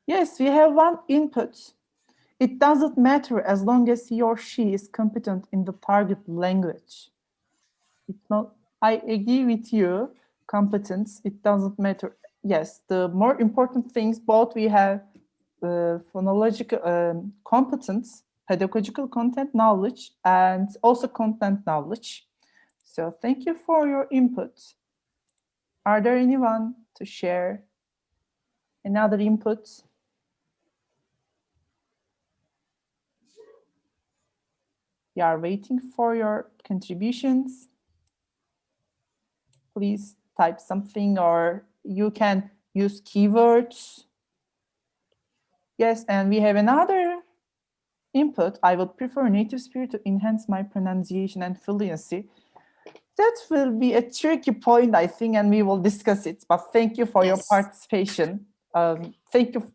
Yes, we have one input. It doesn't matter as long as he or she is competent in the target language. I agree with you. Competence, it doesn't matter. Yes, the more important things, both we have phonological competence, pedagogical content knowledge, and also content knowledge. So thank you for your input. Are there anyone to share another input? We are waiting for your contributions. Please type something, or you can use keywords. Yes, and we have another input. I would prefer native speaker to enhance my pronunciation and fluency. That will be a tricky point, I think, and we will discuss it. But thank you for your participation. Thank you.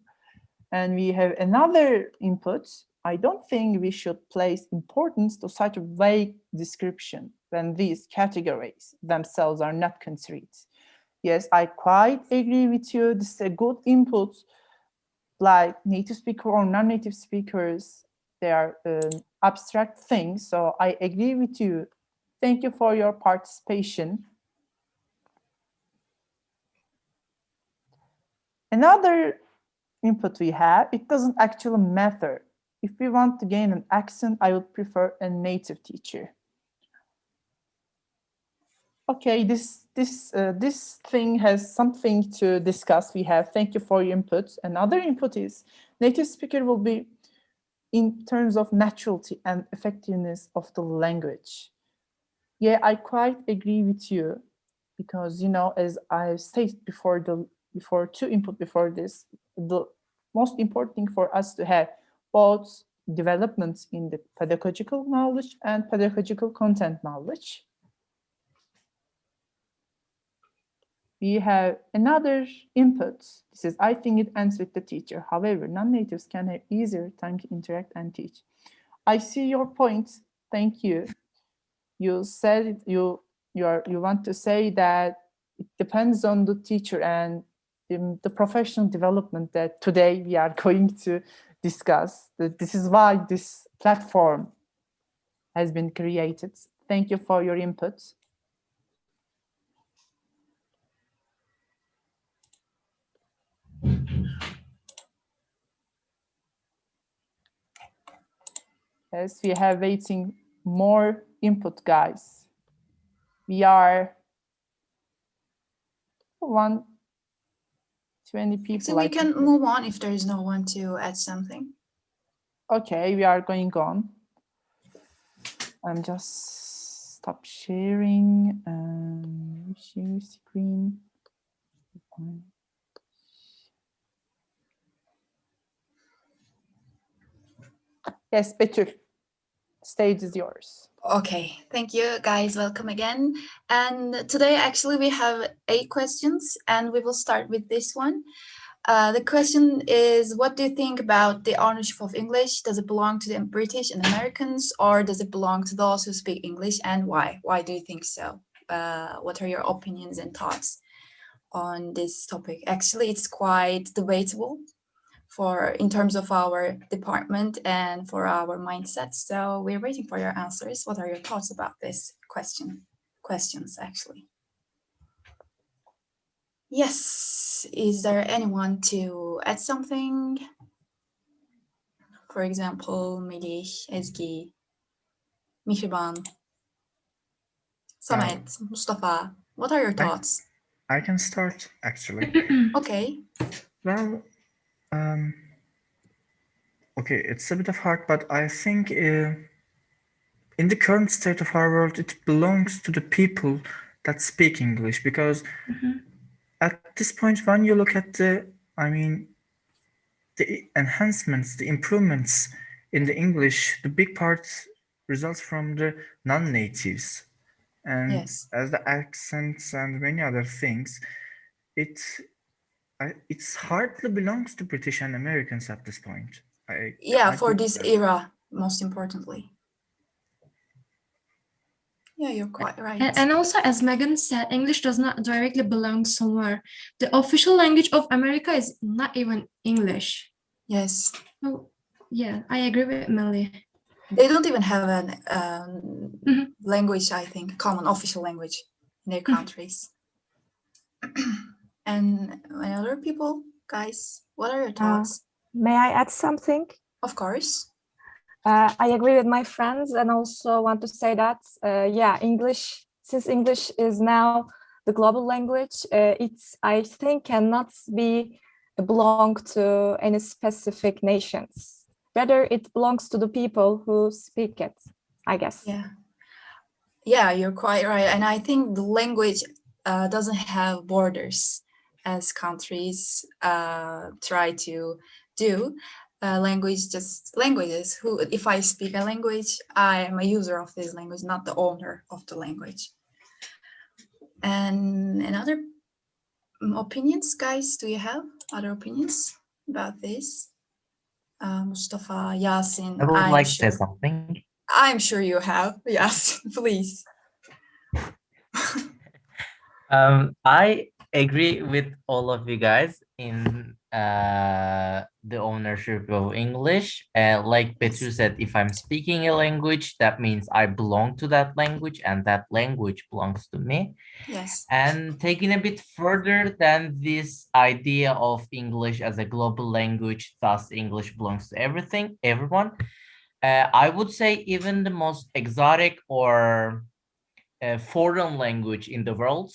And we have another input. I don't think we should place importance to such a vague description when these categories themselves are not considered. Yes, I quite agree with you. This is a good input. Like native speaker or non-native speakers, they are abstract things. So I agree with you. Thank you for your participation. Another input we have, it doesn't actually matter. If we want to gain an accent, I would prefer a native teacher. Okay, this thing has something to discuss. We have, thank you for your input. Another input is native speaker will be in terms of naturality and effectiveness of the language. Yeah, I quite agree with you, because, you know, as I stated before, two input before this, the most important thing for us to have both developments in the pedagogical knowledge and pedagogical content knowledge. We have another input. This is, I think it ends with the teacher. However, non-natives can have easier time to interact and teach. I see your point. Thank you. You said you want to say that it depends on the teacher and the professional development that today we are going to discuss. This is why this platform has been created. Thank you for your input. Yes, we have waiting more input, guys. We are 120 people. So we can move on if there is no one to add something. Okay, we are going on. I'm just stop sharing and share screen. Yes, Betül, stage is yours. Okay, thank you guys. Welcome again. And today actually we have 8 questions and we will start with this one. The question is, what do you think about the ownership of English? Does it belong to the British and Americans, or does it belong to those who speak English, and why? Why do you think so? What are your opinions and thoughts on this topic? Actually, it's quite debatable in terms of our department and for our mindset. So we're waiting for your answers. What are your thoughts about this questions, actually? Yes. Is there anyone to add something? For example, Melih, Ezgi, Mihriban, Samet, Mustafa. What are your thoughts? I can start, actually. Okay. Well, okay, it's a bit of hard, but I think in the current state of our world, it belongs to the people that speak English, because at this point, when you look at the enhancements, the improvements in the English, the big part results from the non-natives. And yes, as the accents and many other things, it's hardly belongs to British and Americans at this point. For this era, most importantly. Yeah, you're quite right. And also, as Megan said, English does not directly belong somewhere. The official language of America is not even English. Yes. Oh, yeah, I agree with Melly. They don't even have an Mhm. language, I think, common official language in their countries. And other people, guys, what are your thoughts? May I add something? Of course. I agree with my friends and also want to say that, yeah, English, since English is now the global language, it's, I think, cannot be belong to any specific nations. Rather, it belongs to the people who speak it, I guess. Yeah. Yeah, you're quite right. And I think the language doesn't have borders as countries try to do. Language just languages. Who, if I speak a language, I am a user of this language, not the owner of the language. And other opinions, guys? Do you have other opinions about this? Mustafa, Yasin, I would I'm like to sure. say something. I'm sure you have. Yes, please. I agree with all of you guys in the ownership of English. Like Petru said, if I'm speaking a language, that means I belong to that language and that language belongs to me. Yes. And taking a bit further than this idea of English as a global language, thus English belongs to everyone. I would say even the most exotic or foreign language in the world,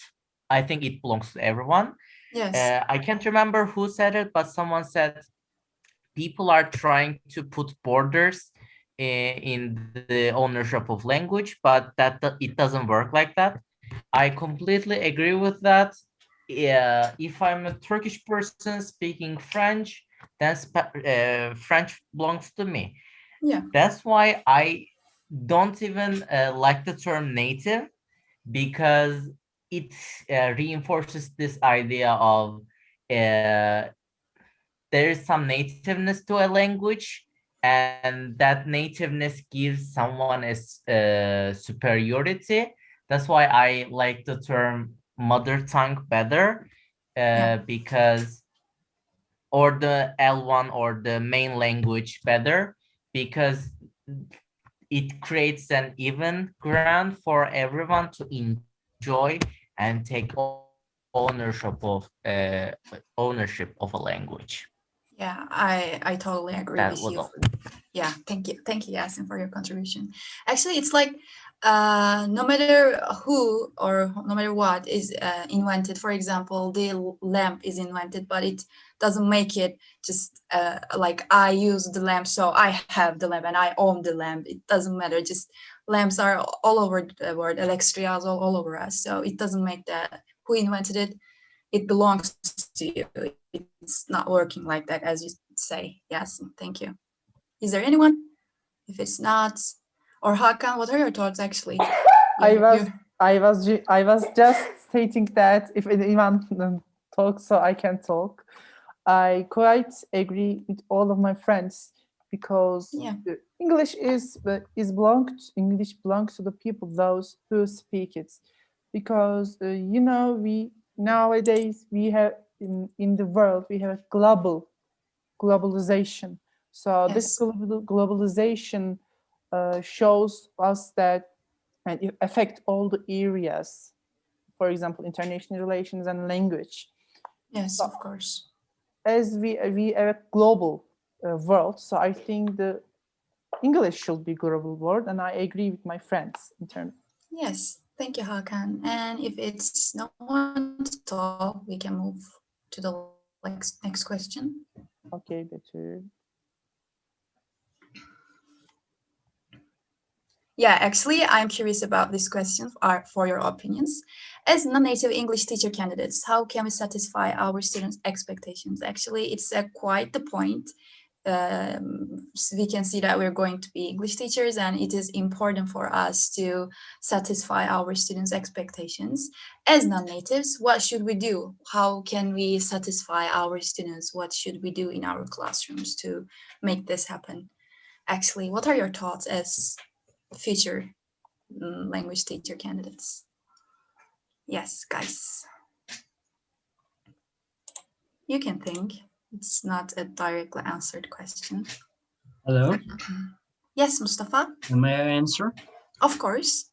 I think it belongs to everyone. Yes. I can't remember who said it, but someone said people are trying to put borders in the ownership of language, but it doesn't work like that. I completely agree with that. If I'm a Turkish person speaking French, then French belongs to me. Yeah. That's why I don't even like the term native, because it reinforces this idea of there is some nativeness to a language, and that nativeness gives someone a superiority. That's why I like the term mother tongue better, because, or the L1 or the main language better, because it creates an even ground for everyone to enjoy and take ownership of a language. Yeah, I totally agree That with was you. all. Yeah, thank you, Yasin, for your contribution. Actually, it's like no matter who or no matter what is invented. For example, the lamp is invented, but it doesn't make it just like I use the lamp, so I have the lamp and I own the lamp. It doesn't matter. Just lamps are all over the world. Electricity is all over us. So it doesn't make that who invented it. It belongs to you. It's not working like that, as you say. Yes, thank you. Is there anyone? If it's not, or Hakan, what are your thoughts actually? I was just stating that if anyone talks, so I can talk. I quite agree with all of my friends, because English English belongs to the people, those who speak it, because we nowadays we have in the world we have globalization. So this globalization shows us that, and it affect all the areas, for example, international relations and language. Yes, of course. As we are a global world, so I think the English should be global word, and I agree with my friends in terms. Yes, thank you, Hakan. And if it's no one to talk, we can move to the next question. Okay, better. Yeah, actually, I'm curious about this question for your opinions. As non-native English teacher candidates, how can we satisfy our students' expectations? Actually, it's quite the point. We can see that we're going to be English teachers, and it is important for us to satisfy our students' expectations. As non-natives, what should we do? How can we satisfy our students? What should we do in our classrooms to make this happen? Actually, what are your thoughts as future language teacher candidates. Yes, guys. You can think. It's not a directly answered question. Hello, Yes, Mustafa, may I answer? of course.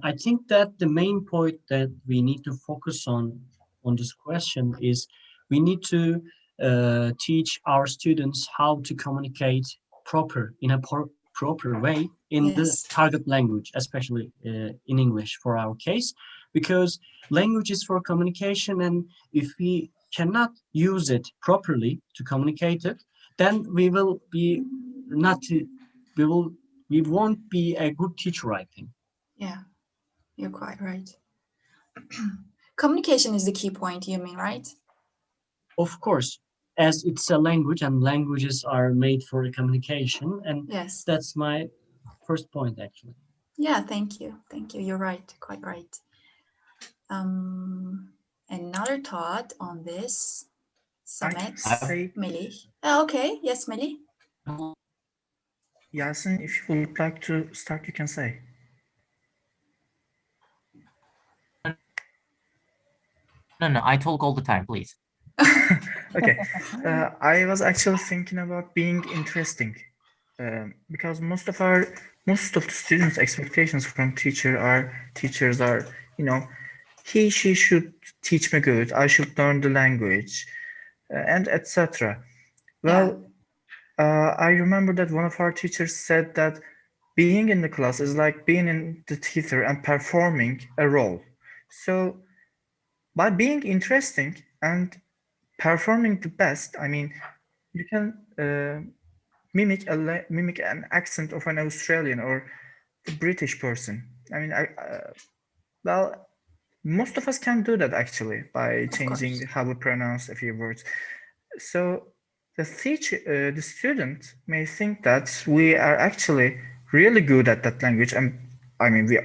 I think that the main point that we need to focus on this question is we need to teach our students how to communicate in a proper way in the Yes. target language, especially in English for our case, because language is for communication, and if we cannot use it properly to communicate it, then we will be not we won't be a good teacher, I think. Yeah, you're quite right. Communication is the key point, you mean, right? Of course, as it's a language and languages are made for communication, and Yes. that's my first point actually. Yeah, thank you. Thank you. You're right, quite right. Another thought on this, I can Samet, say, Melih. Okay, yes, Melih. Yasin, if you would like to start, you can say. No, I talk all the time, please. Okay. I was actually thinking about being interesting, because most of the students' expectations from teachers are, you know, she should teach me good, I should learn the language, and etc. Well, I remember that one of our teachers said that being in the class is like being in the theater and performing a role. So by being interesting and performing the best, I mean, you can mimic an accent of an Australian or the British person. I mean, well, most of us can do that actually by changing how we pronounce a few words. So the student may think that we are actually really good at that language, and I mean, we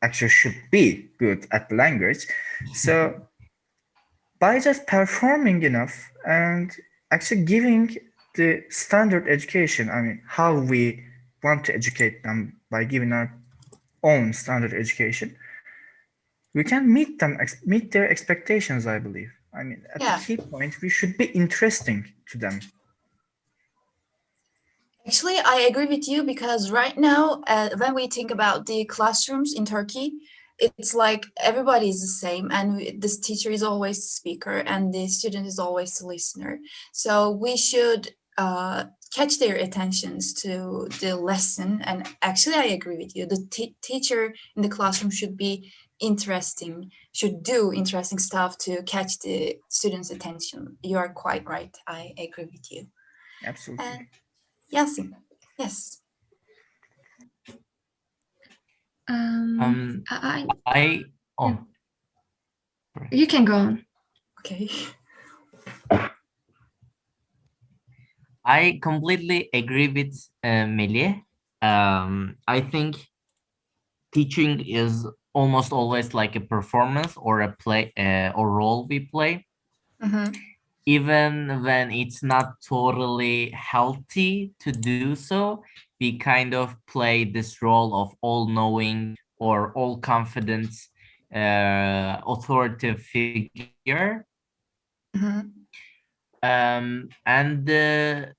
actually should be good at the language. So by just performing enough and actually giving the standard education, I mean, how we want to educate them by giving our own standard education, we can meet their expectations, I believe. I mean, at the Yeah. key point, we should be interesting to them. Actually, I agree with you because right now, when we think about the classrooms in Turkey, it's like everybody is the same, and this teacher is always the speaker, and the student is always the listener. So we should catch their attentions to the lesson. And actually, I agree with you. The teacher in the classroom should be interesting, should do interesting stuff to catch the students' attention. You are quite right. I agree with you. Absolutely. And Yasin, yes. Oh, You can go on. Okay. I completely agree with Melih. I think teaching is almost always like a performance or a play or role we play. Mm-hmm. Even when it's not totally healthy to do so, we kind of play this role of all-knowing or all-confident authoritative figure. Mm-hmm. And the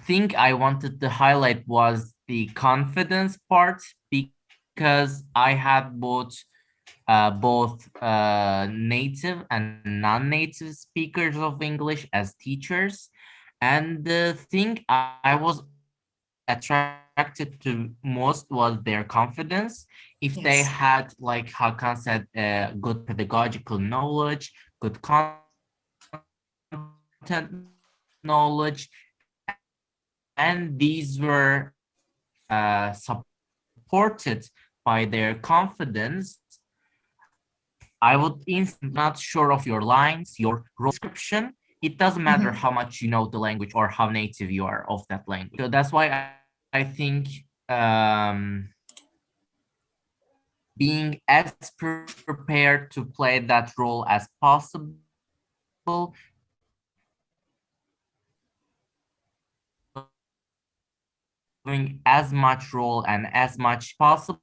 thing I wanted to highlight was the confidence part, because I had both native and non-native speakers of English as teachers. And the thing I was attracted to most was their confidence. If they Yes. had, like Hakan said, good pedagogical knowledge, good content knowledge, and these were supported by their confidence, I would instantly not sure of your lines, your role description. It doesn't matter how much you know the language or how native you are of that language. So that's why I think being as prepared to play that role as possible doing as much role and as much possible.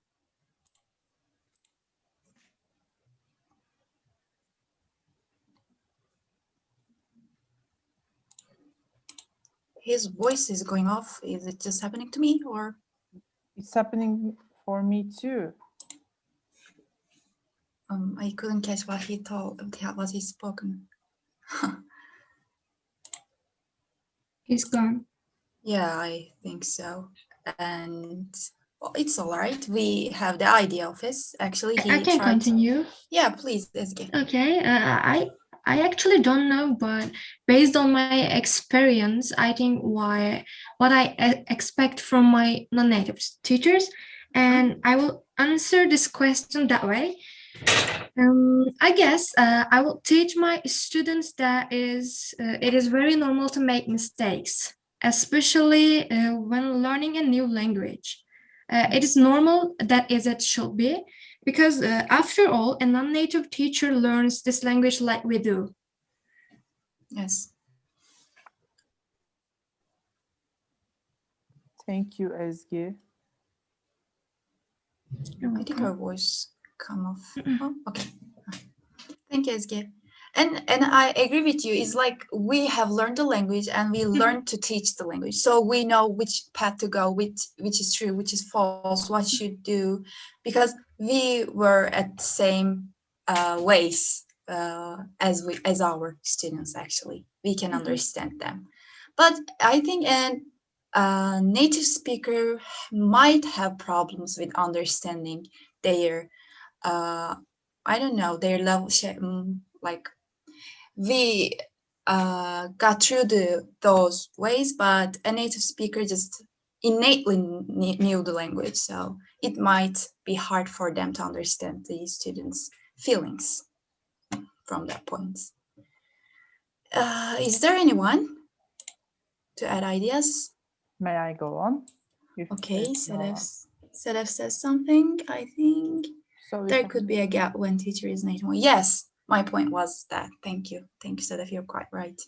His voice is going off. Is it just happening to me, or? It's happening for me too. I couldn't catch what he told, what he spoken. He's gone. Yeah, I think so. And well, it's all right. We have the idea of his. Actually, he I can tried. continue. Yeah, please, Ezgi. Okay, I actually don't know, but based on my experience, I think what I expect from my non-native teachers, and I will answer this question that way. I guess I will teach my students that it is very normal to make mistakes, especially when learning a new language. It is normal, that is it should be, because after all, a non-native teacher learns this language like we do. Yes. Thank you, Ezgi. I think her voice come off. Oh, okay. Thank you, Ezgi. And I agree with you. It's like we have learned the language and we learn to teach the language. So we know which path to go, which is true, which is false, what should do, because we were at the same ways as our students. Actually, we can understand them. But I think a native speaker might have problems with understanding their I don't know, their level, like we got through those ways, but a native speaker just innately knew the language, so it might be hard for them to understand the students' feelings from that point. Is there anyone to add ideas? May I go on? If Okay, there's no one. Sedef says something, I think. So we There can- could be a gap when teacher is native. Yes, my point was that. Thank you. Thank you, Sedef. You're quite right.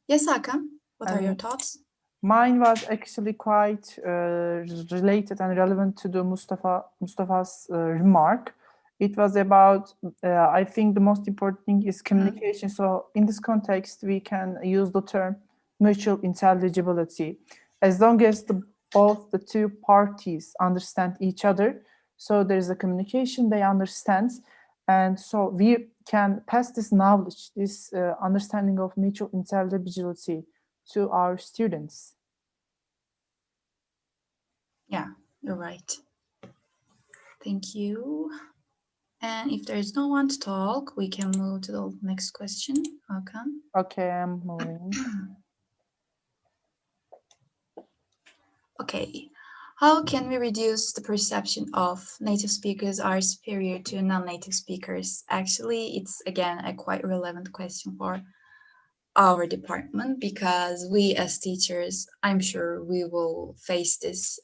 Yes, Hakan, what are your thoughts? Mine was actually quite related and relevant to the Mustafa's remark. It was about, I think the most important thing is communication. So in this context, we can use the term mutual intelligibility. As long as both the two parties understand each other, so there is a communication, they understand. And so we can pass this knowledge, this understanding of mutual intelligibility to our students. Yeah, you're right. Thank you. And if there is no one to talk, we can move to the next question. Hakan. Okay, I'm moving. Okay. How can we reduce the perception of native speakers are superior to non-native speakers? Actually, it's again a quite relevant question for our department, because we as teachers, I'm sure we will face this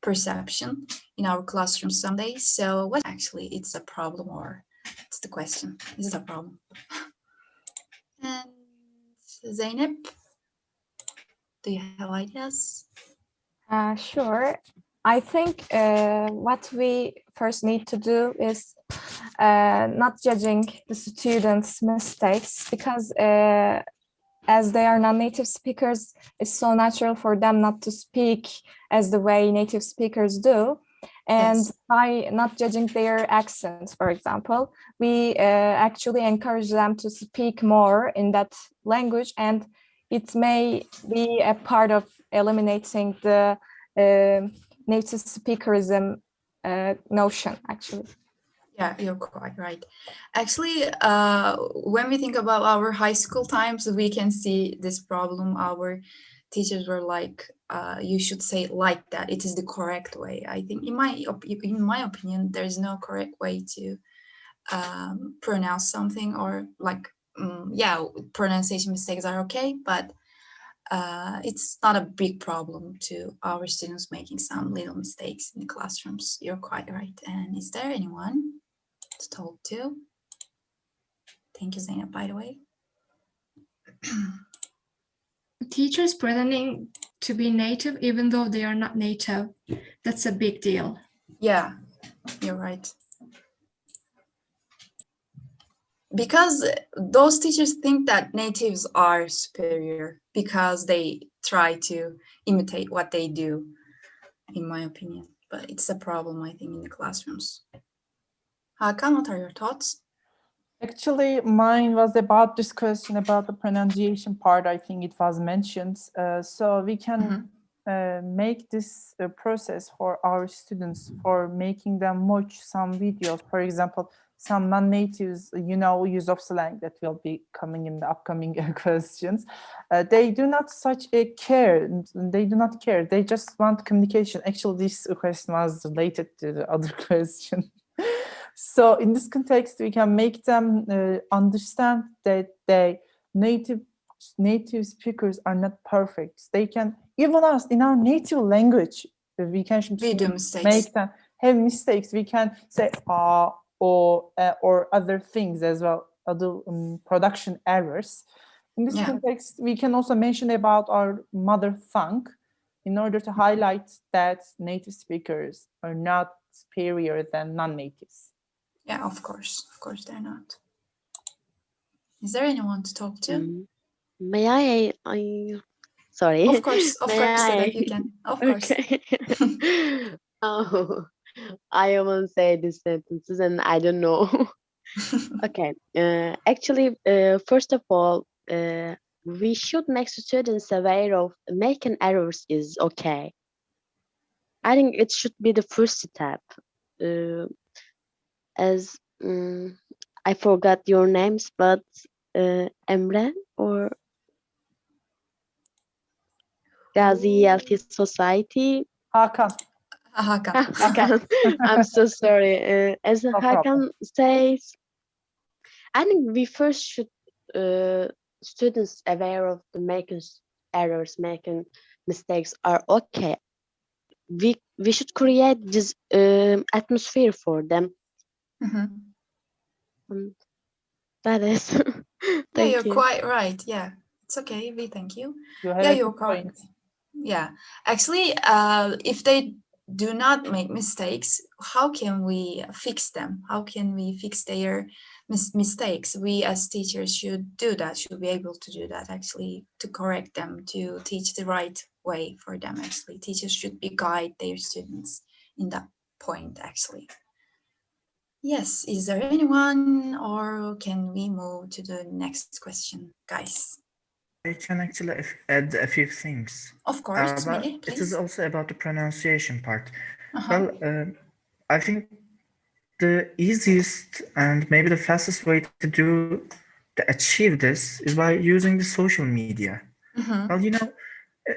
perception in our classroom someday. So what actually it's a problem, or it's the question, is it a problem? And Zeynep, do you have ideas? Sure. I think what we first need to do is not judging the students' mistakes, because as they are non-native speakers, it's so natural for them not to speak as the way native speakers do. And Yes. by not judging their accents, for example, we actually encourage them to speak more in that language, and it may be a part of eliminating the native speakerism notion, actually. Yeah, you're quite right. Actually, when we think about our high school times, we can see this problem. Our teachers were like, you should say it like that. It is the correct way. I think in my opinion, there's no correct way to pronounce something, or like, yeah, pronunciation mistakes are okay, but it's not a big problem to our students making some little mistakes in the classrooms. You're quite right. And is there anyone to talk to? Thank you, Zainab, by the way. teachers pretending to be native even though they are not native. That's a big deal. Yeah, you're right. Because those teachers think that natives are superior because they try to imitate what they do, in my opinion. But it's a problem, I think, in the classrooms. Hakan, what are your thoughts? Actually, mine was about this question about the pronunciation part. I think it was mentioned. So we can make this process for our students, for making them watch some videos. For example, some non-natives, use of slang that will be coming in the upcoming questions. They do not such a care. They do not care. They just want communication. Actually, this question was related to the other question. So in this context, we can make them understand that native speakers are not perfect. They can, even us in our native language, we can do mistakes. make them have mistakes. We can say or other things as well, other production errors. In this context, we can also mention about our mother tongue in order to highlight that native speakers are not superior than non-natives. Yeah, of course they're not. Is there anyone to talk to? May sorry. Of course, Seda, you can. Of course. Oh, I won't say these sentences and I don't know. Okay. Actually, first of all, we should make students aware of making errors is okay. I think it should be the first step. As I forgot your names, but Emre or ELT Society. Hakan. Hakan. I'm so sorry. As No Hakan problem. says, I think we first should students aware of the making errors, making mistakes are okay. We should create this atmosphere for them. That is. Yeah, you're quite right. Yeah, it's okay. We thank you. You're quite. Yeah, actually, if they do not make mistakes, how can we fix them? How can we fix their mistakes? We as teachers should do that, should be able to do that, actually, to correct them, to teach the right way for them, actually. Teachers should be guide their students in that point, actually. Yes, is there anyone, or can we move to the next question, guys? I can actually add a few things. Of course, Melih, It please. is also about the pronunciation part. Well, I think the easiest and maybe the fastest way to achieve this is by using the social media. Well,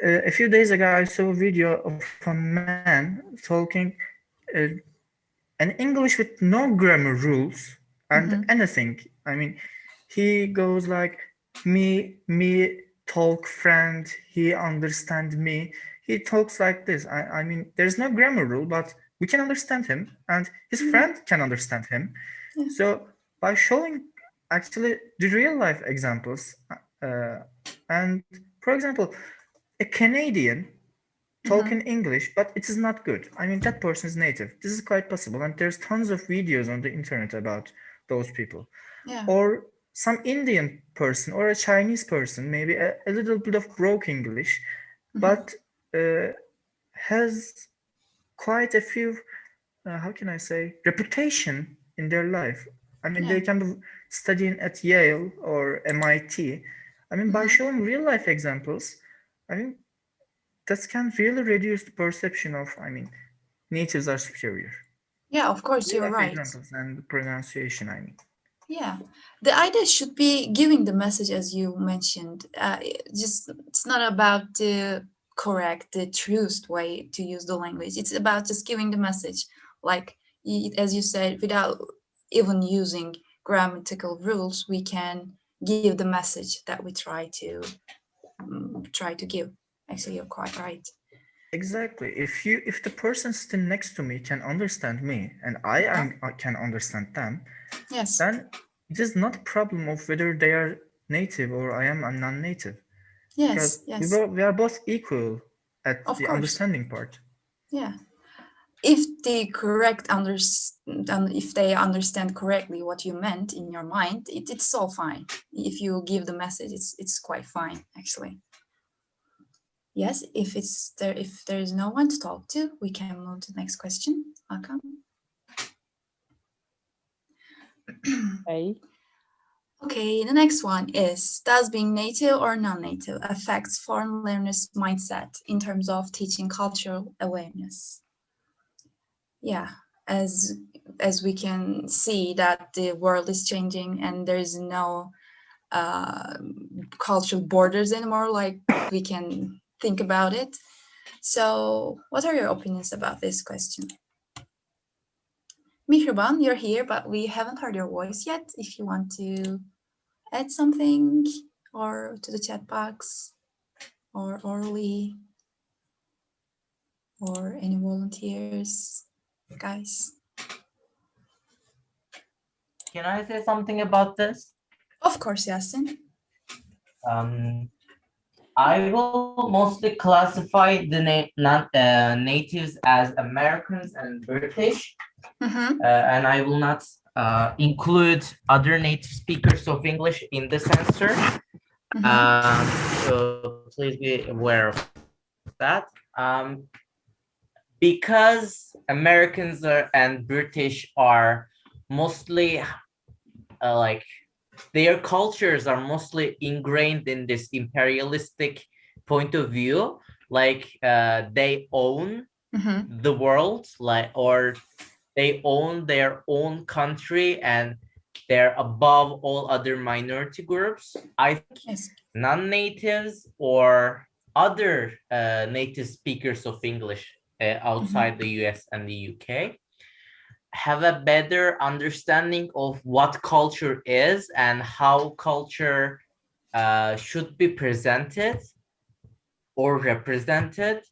a few days ago, I saw a video of a man talking an English with no grammar rules and anything. I mean, he goes like, me, talk friend, he understand me. He talks like this. I mean, there's no grammar rule, but we can understand him and his friend can understand him. Yeah. So by showing actually the real life examples, and for example, a Canadian talking English, but it is not good. I mean, that person is native. This is quite possible. And there's tons of videos on the internet about those people. Yeah. Or some Indian person or a Chinese person, maybe a little bit of broke English, but has quite a few, how can I say, reputation in their life. I mean, they can be studying at Yale or MIT. I mean, by showing real life examples, I mean, that can really reduce the perception of, I mean, natives are superior. Yeah, of course, Real you're life right. examples and the pronunciation, I mean. Yeah, the idea should be giving the message as you mentioned. It's not about the correct, the truest way to use the language. It's about just giving the message, like as you said, without even using grammatical rules, we can give the message that we try to give. Actually, you're quite right. Exactly. If the person sitting next to me can understand me and I can understand them, yes, then it is not a problem of whether they are native or I am a non-native. Yes, Because yes, we are both equal at of the course. understanding part. Yeah. If they if they understand correctly what you meant in your mind, it's all fine. If you give the message, it's quite fine actually. Yes, if there is no one to talk to, we can move to the next question. Hakan. Okay. Okay, the next one is, does being native or non-native affects foreign learners' mindset in terms of teaching cultural awareness? Yeah, as we can see that the world is changing and there is no cultural borders anymore, like we can think about it. So what are your opinions about this question? Mihriban, you're here, but we haven't heard your voice yet. If you want to add something or to the chat box or orally or any volunteers, guys. Can I say something about this? Of course, Yasin. I will mostly classify the natives as Americans and British, and I will not include other native speakers of English in this answer. So please be aware of that. Because Americans and British are mostly like, their cultures are mostly ingrained in this imperialistic point of view, like they own the world, like, or they own their own country and they're above all other minority groups. I think Yes. non-natives or other native speakers of English outside the US and the UK have a better understanding of what culture is and how culture should be presented or represented,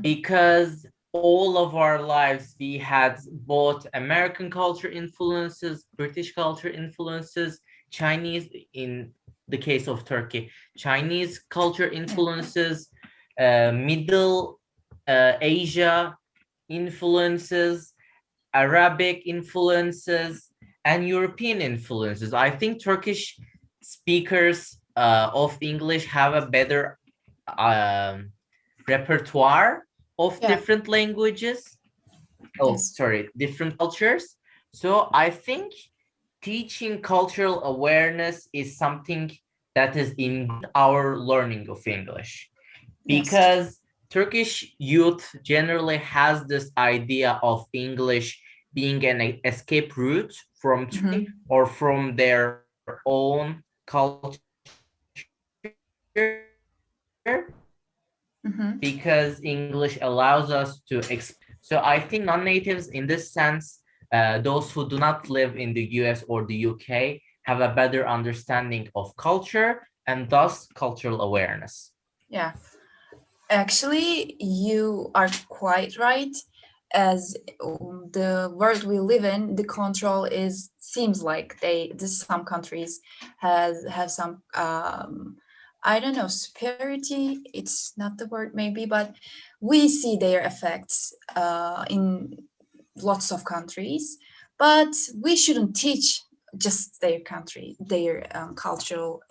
because all of our lives we had both American culture influences, British culture influences, Chinese, in the case of Turkey, Chinese culture influences, Middle Asia influences, Arabic influences, and European influences. I think Turkish speakers of English have a better repertoire of different languages. Different cultures. So I think teaching cultural awareness is something that is in our learning of English, because Turkish youth generally has this idea of English being an escape route from Turkey or from their own culture, because English allows us to so I think non-natives in this sense, those who do not live in the US or the UK, have a better understanding of culture and thus cultural awareness. Yeah, actually, you are quite right. As the world we live in, the control seems like some countries have some I don't know, superiority. It's not the word maybe, but we see their effects in lots of countries. But we shouldn't teach just their country, their cultural.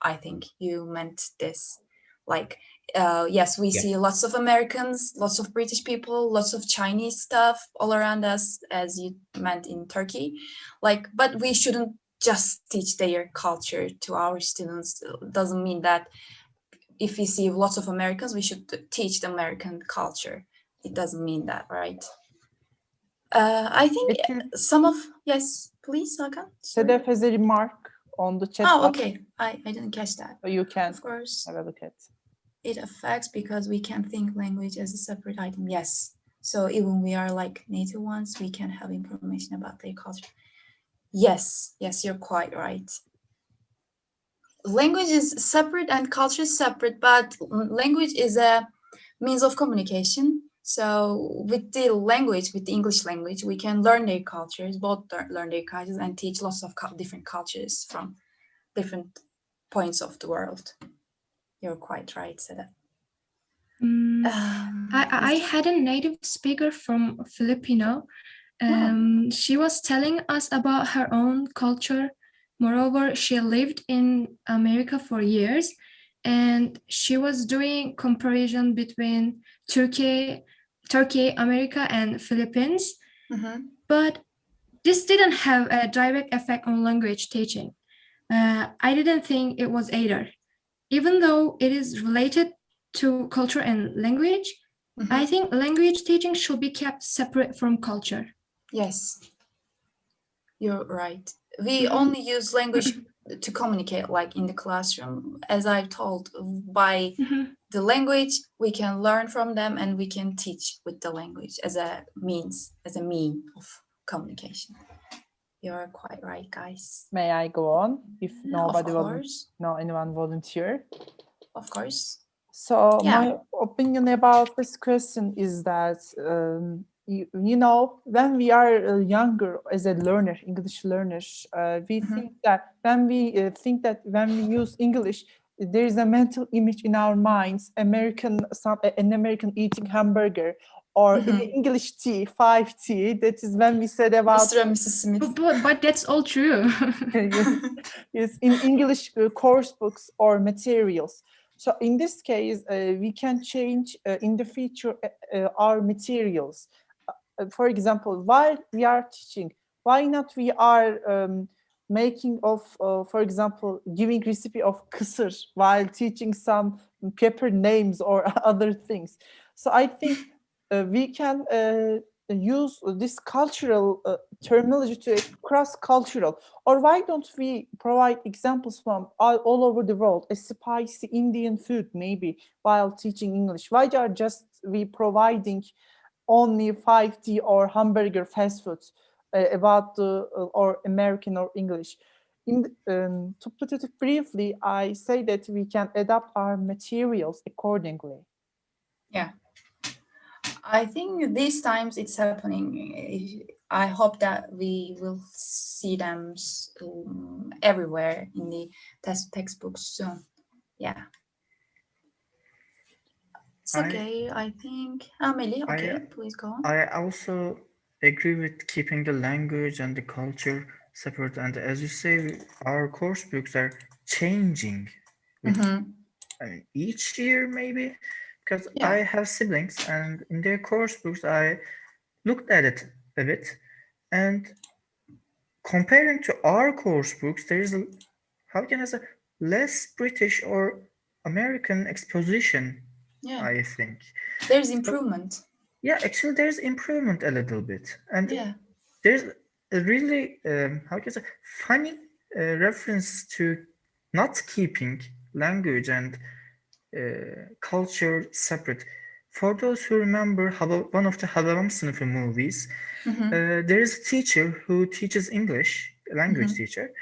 I think you meant this, like. Yes, we see lots of Americans, lots of British people, lots of Chinese stuff all around us, as you meant in Turkey. Like, but we shouldn't just teach their culture to our students. Doesn't mean that if we see lots of Americans, we should teach the American culture. It doesn't mean that, right? I think some of, yes, please, Hakan. Sedef has a remark on the chat. Oh, okay. I didn't catch that. You can, of course, have a look at. It affects because we can think language as a separate item. Yes. So even we are like native ones, we can have information about their culture. Yes, you're quite right. Language is separate and culture is separate, but language is a means of communication. So with the language, with the English language, we can learn their cultures, both learn their cultures and teach lots of different cultures from different points of the world. You're quite right, Seda. I had a native speaker from Filipino. She was telling us about her own culture. Moreover, she lived in America for years, and she was doing comparison between Turkey, America, and Philippines. But this didn't have a direct effect on language teaching. I didn't think it was either. Even though it is related to culture and language, I think language teaching should be kept separate from culture. Yes, you're right. We only use language to communicate, like in the classroom. As I've told, by the language, we can learn from them and we can teach with the language as a mean of communication. You're quite right, guys. May I go on? If nobody Of will, course. no anyone volunteer. Of course. So Yeah. my opinion about this question is that you know, when we are younger as a learner, English learners, we think that when we use English, there is a mental image in our minds: an American eating hamburger, or in English tea, 5T. That is when we said about Mr. and Mrs. Smith. But that's all true. yes, in English course books or materials. So in this case, we can change in the future our materials. For example, while we are teaching, why not we are making of, for example, giving recipe of kısır while teaching some pepper names or other things. So I think we can use this cultural terminology to cross-cultural. Or why don't we provide examples from all over the world, a spicy Indian food maybe, while teaching English? Why are just we providing only 5T or hamburger fast foods about the or American or English? To put it briefly, I say that we can adapt our materials accordingly. Yeah. I think these times it's happening. I hope that we will see them everywhere in the textbooks soon. Yeah. It's okay, I think. Amelie, okay, please go on. I also agree with keeping the language and the culture separate. And as you say, our course books are changing with each year, maybe. Because I have siblings, and in their course books, I looked at it a bit. And comparing to our course books, there is a, how can I say, less British or American exposition, I think. There's improvement. Yeah, actually, there's improvement a little bit. And there's a really, how can I say, funny reference to not keeping language and culture separate. For those who remember one of the Hababam sınıfı movies, there is a teacher who teaches English, a language teacher,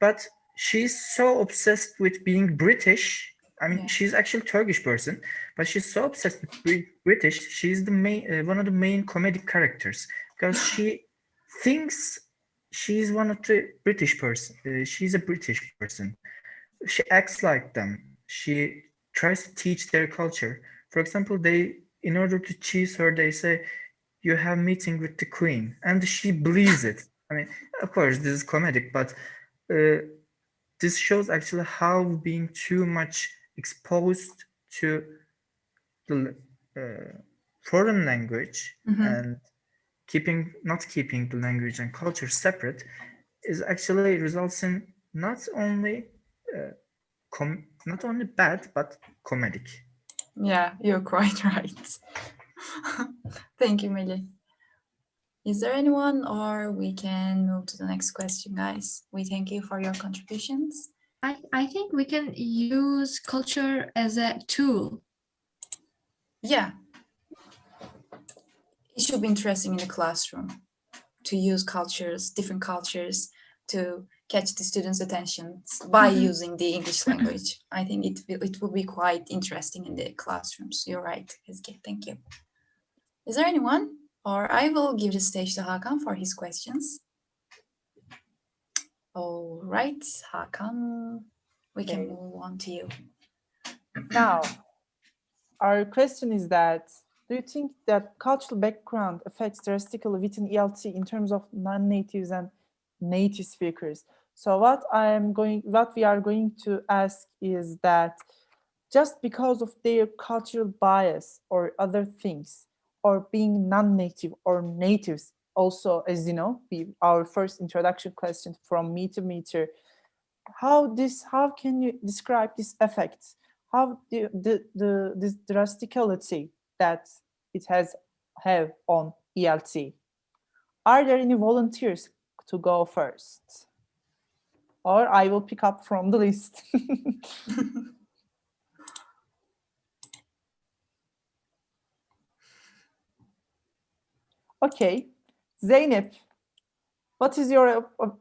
but she's so obsessed with being British. I mean, she's actually a Turkish person, but she's so obsessed with British. She's the main, one of the main comedic characters, because she thinks she's one of the British person. She's a British person. She acts like them. She tries to teach their culture. For example, in order to cheese her, they say, "You have meeting with the Queen," and she believes it. I mean, of course, this is comedic, but this shows actually how being too much exposed to the foreign language and not keeping the language and culture separate is actually results in not only bad but comedic. Yeah, you're quite right. Thank you, Millie. Is there anyone, or we can move to the next question, guys? We thank you for your contributions. I think we can use culture as a tool. Yeah. It should be interesting in the classroom to use different cultures, to catch the students' attention by using the English language. I think it will be quite interesting in the classrooms. You're right, Ezgi. Thank you. Is there anyone? Or I will give the stage to Hakan for his questions. All right, Hakan, we can move on to you. Now, our question is that, do you think that cultural background affects drastically within ELT in terms of non-natives and native speakers? So what we are going to ask is that just because of their cultural bias or other things, or being non-native or natives, also, as you know, our first introduction question from meter meter, how can you describe this effect? How this drasticality that it have on ELT? Are there any volunteers to go first? Or I will pick up from the list. Okay, Zeynep, what is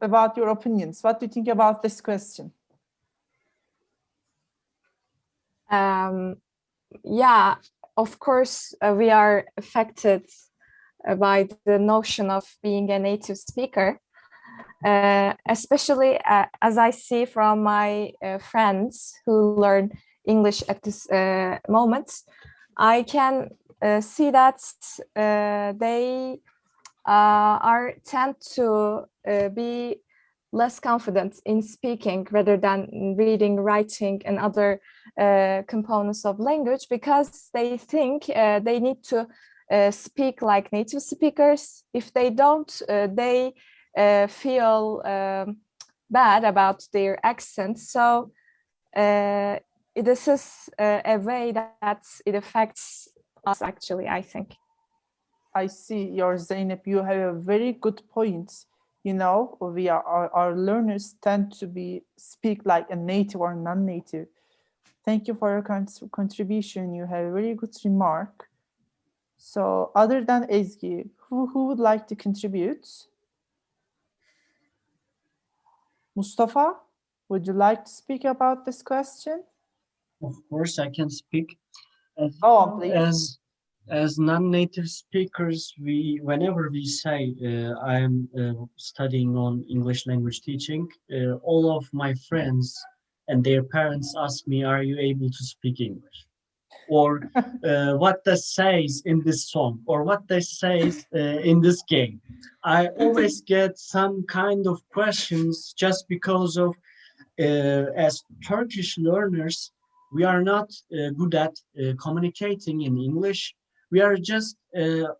about your opinions? What do you think about this question? Yeah, of course, we are affected by the notion of being a native speaker, especially as I see from my friends who learn English at this moment. I can see that they tend to be less confident in speaking rather than reading, writing, and other components of language, because they think they need to speak like native speakers. If they don't, they feel bad about their accent. So this is a way that it affects us, actually, I think. I see your Zeynep, you have a very good point. You know, our learners tend to speak like a native or non-native. Thank you for your contribution. You have a very good remark. So other than Ezgi, who would like to contribute? Mustafa, would you like to speak about this question? Of course, I can speak. Go on, please. As non-native speakers, whenever we say I am studying on English language teaching, all of my friends and their parents ask me, "Are you able to speak English?" Or what this says in this song, or what this says in this game. I always get some kind of questions just because of, as Turkish learners, we are not good at communicating in English. We are just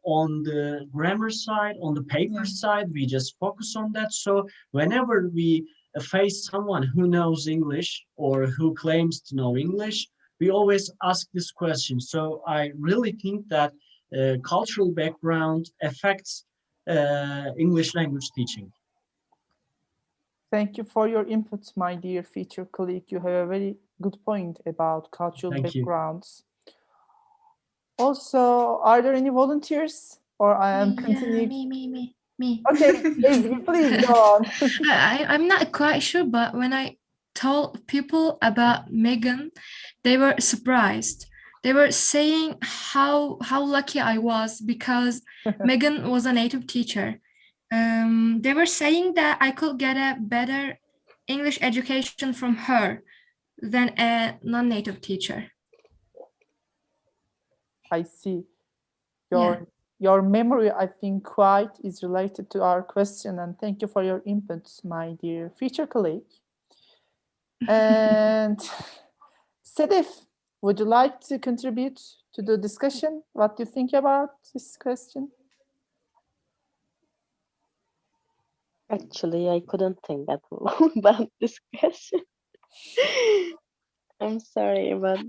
on the grammar side, on the paper side, we just focus on that. So whenever we face someone who knows English or who claims to know English, we always ask this question. So I really think that cultural background affects English language teaching. Thank you for your input, my dear feature colleague. You have a very good point about cultural backgrounds. Also, are there any volunteers, or I am continuing? Me. Okay, please go on. I'm not quite sure, but when I told people about Megan, they were surprised. They were saying how lucky I was because Megan was a native teacher. They were saying that I could get a better English education from her than a non-native teacher. I see. Your memory, I think, quite is related to our question, and thank you for your inputs, my dear feature colleague. And Sedef, would you like to contribute to the discussion? What do you think about this question? Actually, I couldn't think at all about this question. I'm sorry, but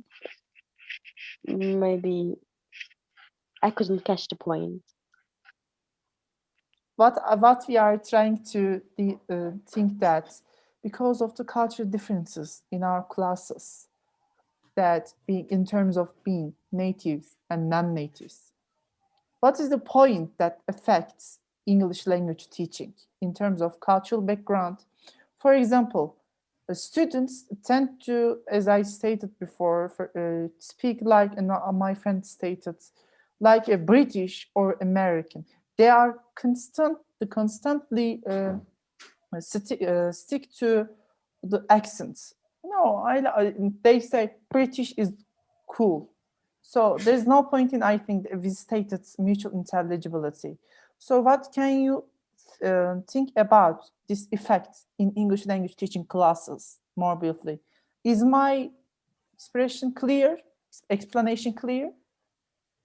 maybe I couldn't catch the point. What we are trying to think that because of the cultural differences in our classes, that in terms of being natives and non-natives, what is the point that affects English language teaching in terms of cultural background? For example, students tend to, as I stated before, speak like, and my friend stated, like a British or American. They are constantly stick to the accents. No, they say British is cool. So there's no point in, I think, we stated mutual intelligibility. So what can you think about this effect in English language teaching classes more briefly? Is my explanation clear?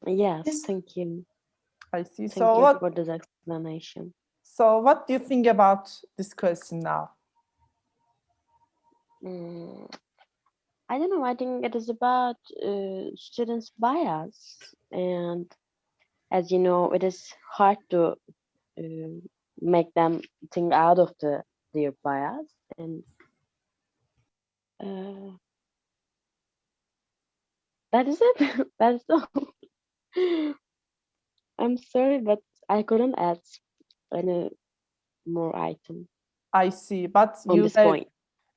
Yes, Yes. thank you. I see. Thank you for this explanation. So what do you think about this question now? I don't know. I think it is about students' bias, and as you know, it is hard to make them think out of their bias, and that is it. That is all. I'm sorry, but I couldn't add any more item I see, but on this point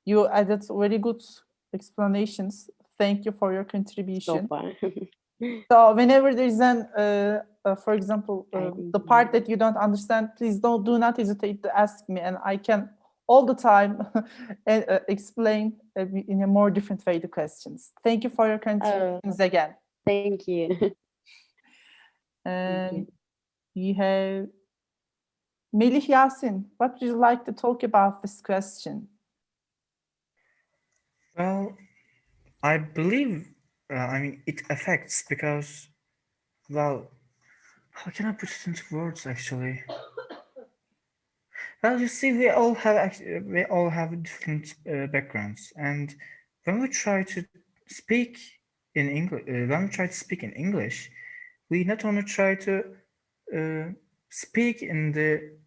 you added very good explanations. Thank you for your so contribution. far. So whenever there's an, for example, think the part that you don't understand, please do not hesitate to ask me, and I can all the time explain in a more different way the questions. Thank you for your contributions again. Thank you. And you have Melih Yasin. What would you like to talk about this question? Well, I believe, it affects because, well, how can I put it into words actually? Well, you see, we all have different backgrounds, and when we try to speak in English, we not only try to speak in the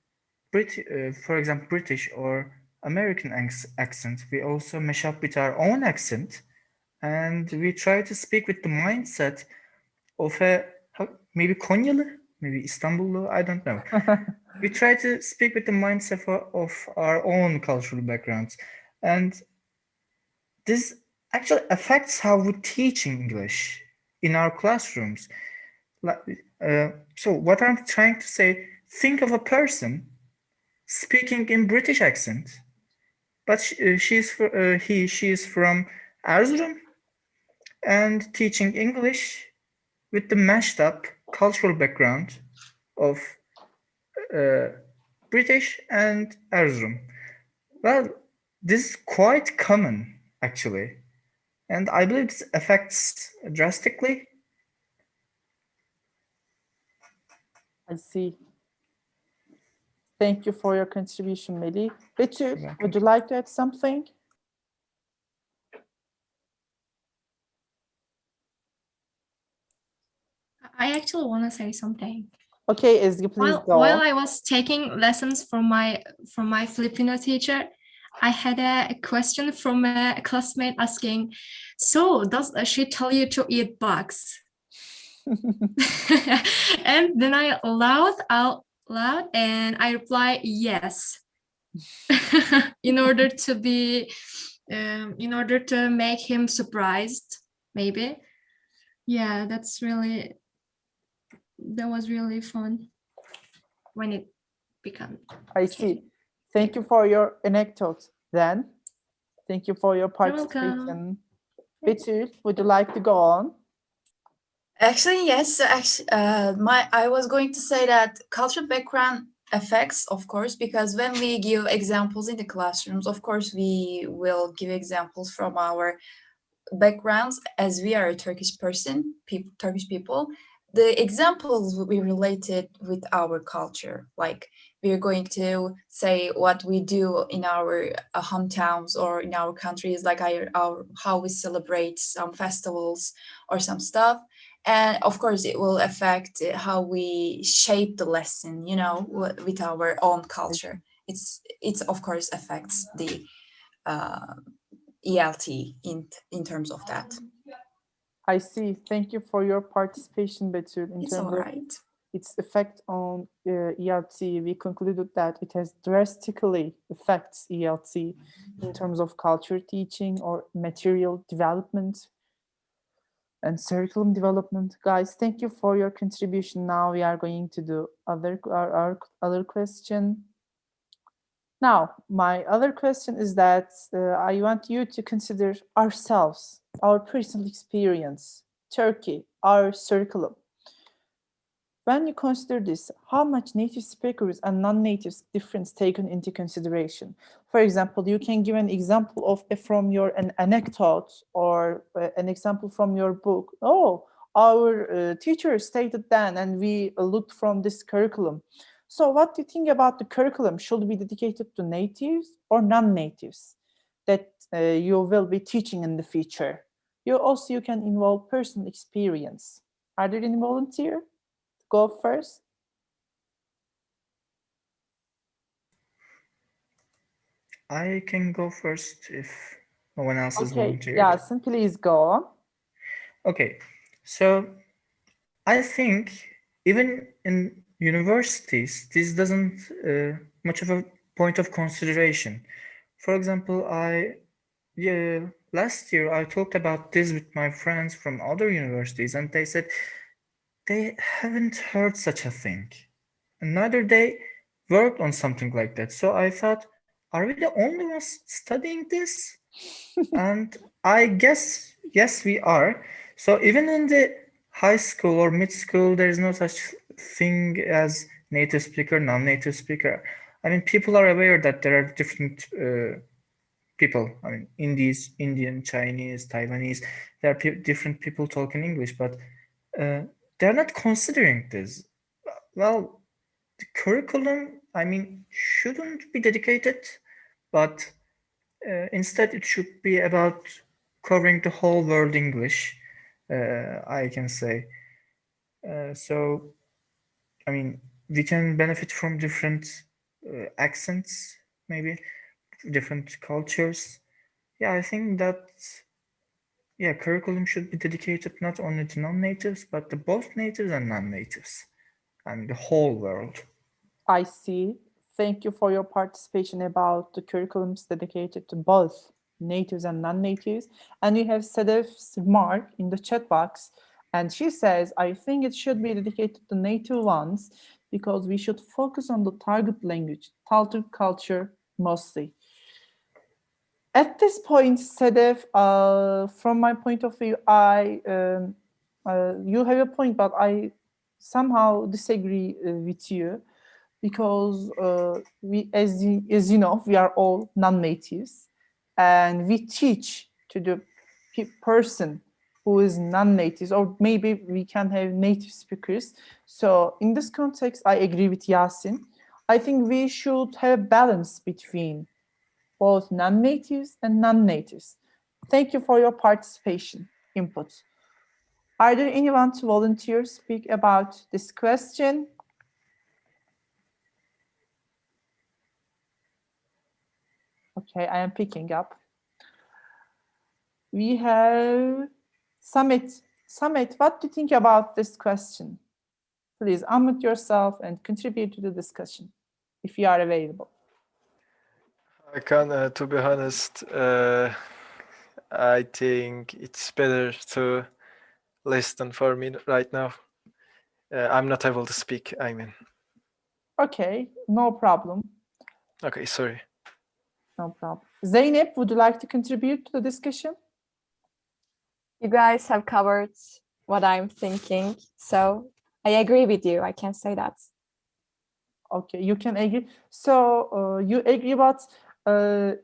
for example, British or American accent. We also mesh up with our own accent, and we try to speak with the mindset of maybe Konyalı, maybe Istanbullu, I don't know. We try to speak with the mindset of our own cultural backgrounds, and this actually affects how we teach English in our classrooms. So what I'm trying to say, think of a person speaking in British accent, but she is from Erzurum and teaching English with the mashed up cultural background of British and Erzurum. Well, this is quite common actually, and I believe this affects drastically. I see. Thank you for your contribution, Melih. Betül, would you like to add something? I actually want to say something. Okay, Ezgi, please go. While I was taking lessons from my Filipino teacher, I had a question from a classmate asking, "So does she tell you to eat bugs?" And then I laughed out loud and I replied yes. in order to make him surprised, maybe. Yeah, that was really fun when it became. I see. Thank you for your anecdote then. Thank you for your participation. Betül, would you like to go on? Actually, yes. I was going to say that cultural background affects, of course, because when we give examples in the classrooms, of course, we will give examples from our backgrounds as we are a Turkish Turkish people. The examples will be related with our culture. Like we're going to say what we do in our hometowns or in our countries, like how we celebrate some festivals or some stuff. And of course, it will affect how we shape the lesson, with our own culture. It's of course affects the ELT in terms of that. I see. Thank you for your participation, Betül. In It's terms all right. of its effect on ELT, we concluded that it has drastically affects ELT in terms of culture teaching or material development and curriculum development. Guys, thank you for your contribution. Now we are going to do our other question. Now, my other question is that I want you to consider ourselves, our personal experience, Turkey, our curriculum. When you consider this, how much native speakers and non-native difference taken into consideration? For example, you can give an example of from an anecdote or an example from your book. Oh, our teacher stated then, and we looked from this curriculum. So what do you think about the curriculum? Should be dedicated to natives or non-natives that you will be teaching in the future? You can involve personal experience. Are there any volunteer? Go first. I can go first if no one else is Okay, volunteered. Yasin, please go on. Okay, so I think even in universities, this doesn't much of a point of consideration. For example, last year I talked about this with my friends from other universities, and they said they haven't heard such a thing, and neither they worked on something like that. So I thought, are we the only ones studying this? And I guess yes, we are. So even in the high school or mid school, there is no such thing as native speaker, non-native speaker. I mean, people are aware that there are different people. I mean, Indian, Chinese, Taiwanese. There are different people talking English, but they're not considering this. Well, the curriculum, I mean, shouldn't be dedicated, but instead it should be about covering the whole world English, I can say. So, I mean, we can benefit from different accents, maybe different cultures. Yeah, I think that curriculum should be dedicated not only to non-natives, but to both natives and non-natives, and the whole world. I see. Thank you for your participation about the curriculums dedicated to both natives and non-natives. And we have Sedef's remark in the chat box. And she says, I think it should be dedicated to native ones because we should focus on the target language, target culture mostly. At this point, Sedef, from my point of view, you have a point, but I somehow disagree with you because as you know, we are all non-natives, and we teach to the person who is non-natives, or maybe we can have native speakers. So in this context, I agree with Yasin. I think we should have balance between both non-natives and non-natives. Thank you for your participation, input. Are there anyone to volunteer speak about this question? Okay, I am picking up. We have Samit. Samit, what do you think about this question? Please unmute yourself and contribute to the discussion if you are available. I can, to be honest, I think it's better to listen for me right now. I'm not able to speak, I mean. Okay, no problem. Okay, sorry. No problem. Zeynep, would you like to contribute to the discussion? You guys have covered what I'm thinking, so I agree with you. I can say that. Okay, you can agree. So you agree, but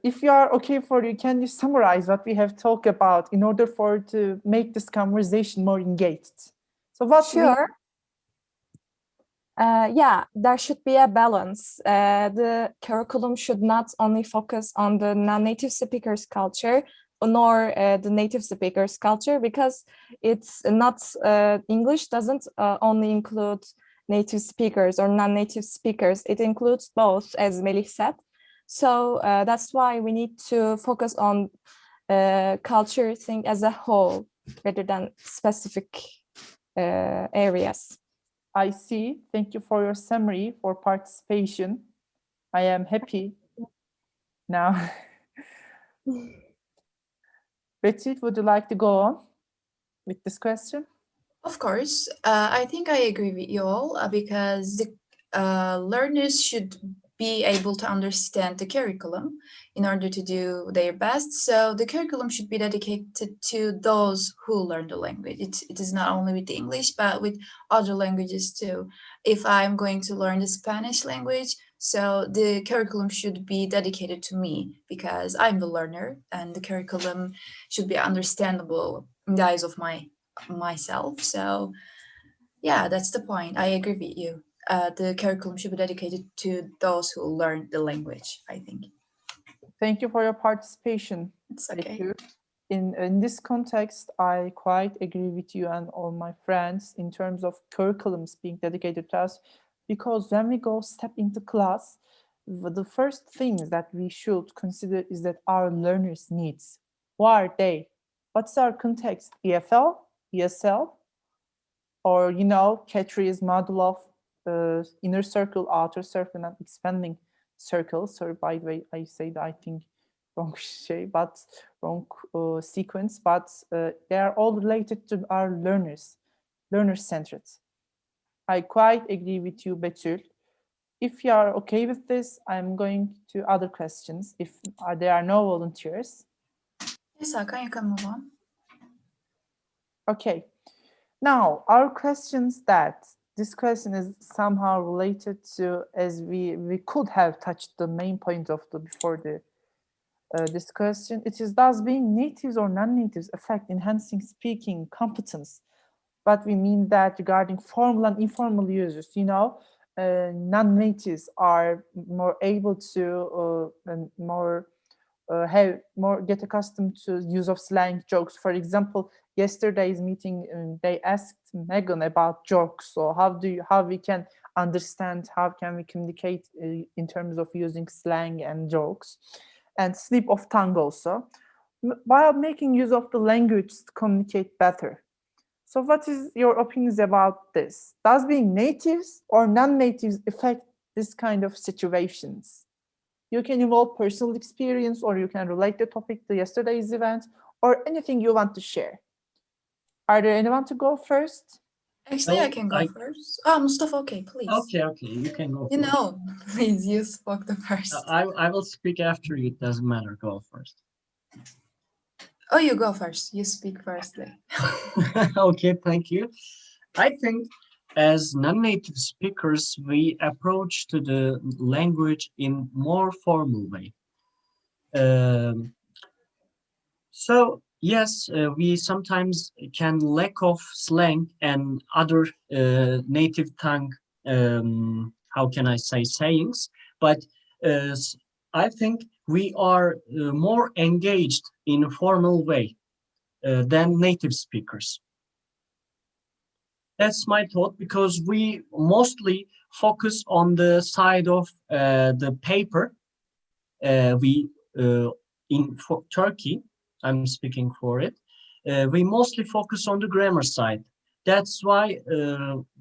if you are okay for you, can you summarize what we have talked about in order to make this conversation more engaged? So what? Sure. Yeah, there should be a balance. The curriculum should not only focus on the non-native speakers culture, nor the native speakers culture, because it's not, English doesn't only include native speakers or non-native speakers. It includes both, as Melih said. So that's why we need to focus on culture thing as a whole rather than specific areas. I see. Thank you for your summary, for participation. I am happy now. Betty, would you like to go on with this question? Of course. I think I agree with you all because the learners should be able to understand the curriculum in order to do their best. So the curriculum should be dedicated to those who learn the language. It is not only with the English, but with other languages too. If I'm going to learn the Spanish language, so the curriculum should be dedicated to me because I'm the learner, and the curriculum should be understandable in the eyes of myself. So yeah, that's the point. I agree with you. The curriculum should be dedicated to those who learn the language, I think. Thank you for your participation. It's okay. In this context, I quite agree with you and all my friends in terms of curriculums being dedicated to us, because when we go step into class, the first things that we should consider is that our learners' needs. Who are they? What's our context? EFL, ESL, or Catri's model of inner circle, outer circle, and expanding circle. Sorry, by the way, I said I think wrong sequence, but they are all related to our learners, learner-centered. I quite agree with you, Betül. If you are okay with this, I'm going to other questions. If there are no volunteers. Yes, Hakan, you can move on. Okay. Now, our questions this question is somehow related to, as we could have touched the main point of before this question. It is, does being natives or non-natives affect enhancing speaking competence? But we mean that regarding formal and informal users, non-natives are more able to get accustomed to use of slang jokes. For example, yesterday's meeting, they asked Megan about jokes. So how we can understand, how can we communicate in terms of using slang and jokes, and slip of tongue also, while making use of the language to communicate better. So what is your opinions about this? Does being natives or non-natives affect this kind of situations? You can involve personal experience, or you can relate the topic to yesterday's event, or anything you want to share. Are there anyone to go first? Actually, I can go first. Mustafa, okay, please. Okay, you can go first. Please, you spoke the first. I will speak after you. It doesn't matter. Go first. Oh, you go first. You speak first. Okay, thank you. I think as non-native speakers, we approach to the language in more formal way. So yes, we sometimes can lack of slang and other native tongue, how can I say, sayings, but I think we are more engaged in a formal way than native speakers. That's my thought, because we mostly focus on the side of the paper. For Turkey, I'm speaking for it, we mostly focus on the grammar side. That's why,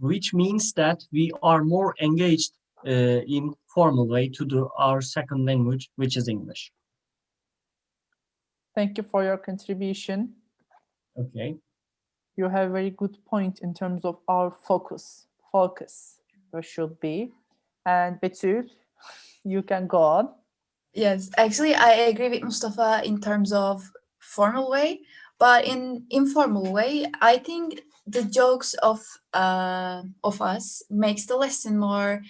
which means that we are more engaged in formal way to our second language, which is English. Thank you for your contribution. Okay. You have a very good point in terms of our focus. There should be. And Betül, you can go on. Yes, actually, I agree with Mustafa in terms of formal way, but in informal way, I think the jokes of us makes the lesson more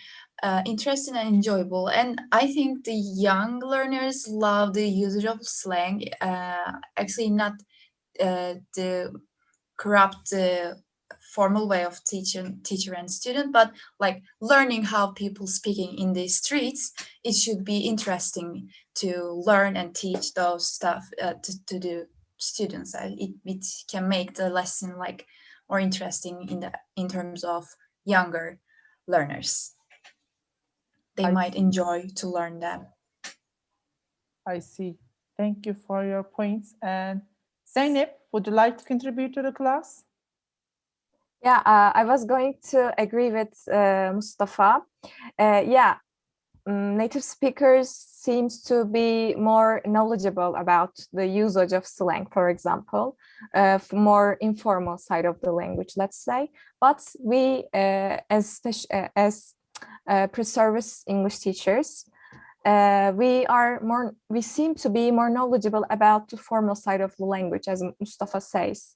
interesting and enjoyable. And I think the young learners love the usage of slang. Actually, not the corrupt formal way of teacher and student, but like learning how people speaking in the streets. It should be interesting to learn and teach those stuff to the students. It can make the lesson like more interesting in terms of younger learners. They might enjoy to learn them. I see. Thank you for your points. And Zeynep, would you like to contribute to the class? Yeah, I was going to agree with Mustafa. Native speakers seems to be more knowledgeable about the usage of slang, for example, more informal side of the language, let's say. But we, as pre-service English teachers. We seem to be more knowledgeable about the formal side of the language, as Mustafa says.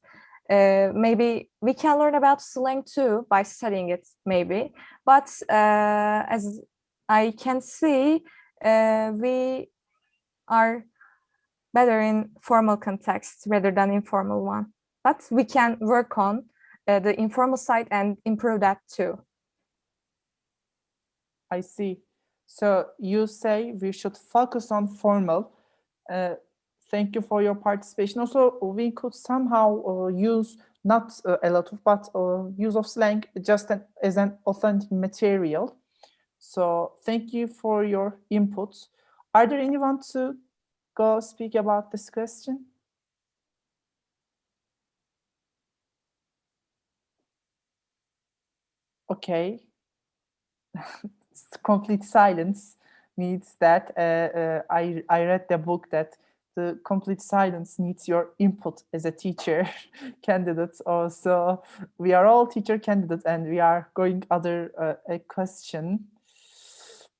Maybe we can learn about slang too by studying it, maybe. But as I can see, we are better in formal contexts rather than informal one. But we can work on the informal side and improve that too. I see. So you say we should focus on formal. Thank you for your participation. Also, we could somehow use not a lot of, but use of slang just as an authentic material. So thank you for your input. Are there anyone to go speak about this question? Okay. Complete silence needs that. I read the book that the complete silence needs your input as a teacher candidate. Also, we are all teacher candidates, and we are going other a question.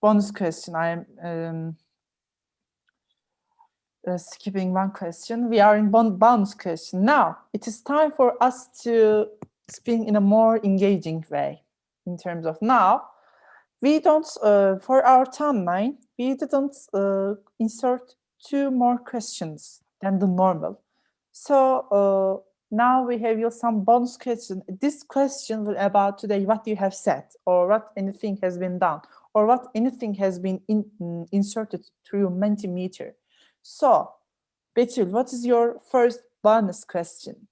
Bonus question. I am skipping one question. We are in bonus question. Now, it is time for us to speak in a more engaging way in terms of now. We don't, for our timeline, we didn't insert 2 more questions than the normal. So now we have some bonus question. This question will about today, what you have said, or what anything has been done, or what anything has been inserted through Mentimeter. So, Betül, what is your first bonus question?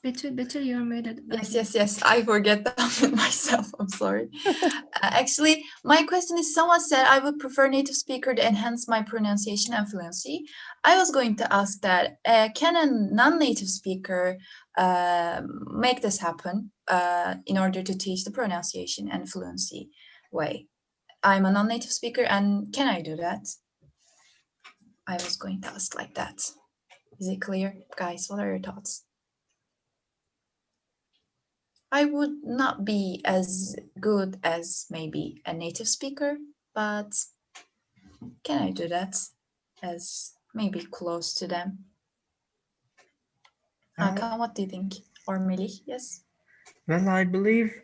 Betül, you're muted. Yes. I forget that myself. I'm sorry. Actually, my question is, someone said I would prefer native speaker to enhance my pronunciation and fluency. I was going to ask that, can a non-native speaker make this happen in order to teach the pronunciation and fluency way? I'm a non-native speaker, and can I do that? I was going to ask like that. Is it clear? Guys, what are your thoughts? I would not be as good as maybe a native speaker, but can I do that as maybe close to them? Hakan, what do you think? Or Melih, yes? Well, I believe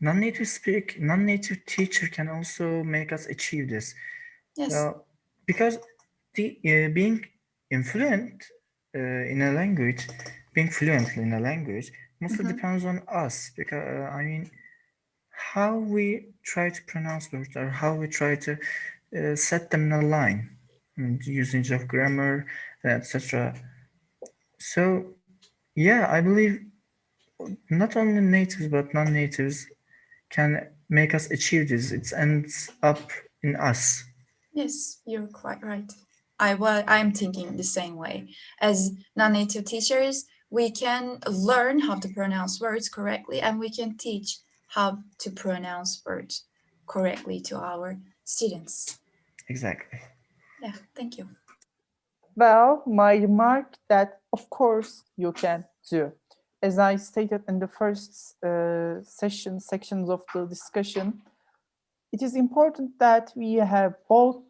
non-native teacher can also make us achieve this. Yes. Because being influent in a language, being fluent in a language, mostly depends on us. Because I mean, how we try to pronounce words or how we try to set them in a line, usage of grammar, etc. So, yeah, I believe not only natives but non-natives can make us achieve this. It ends up in us. Yes, you're quite right. I'm thinking the same way. As non-native teachers, we can learn how to pronounce words correctly, and we can teach how to pronounce words correctly to our students. Exactly. Yeah, thank you. Well, my remark that of course you can do. As I stated in the first sections of the discussion, it is important that we have both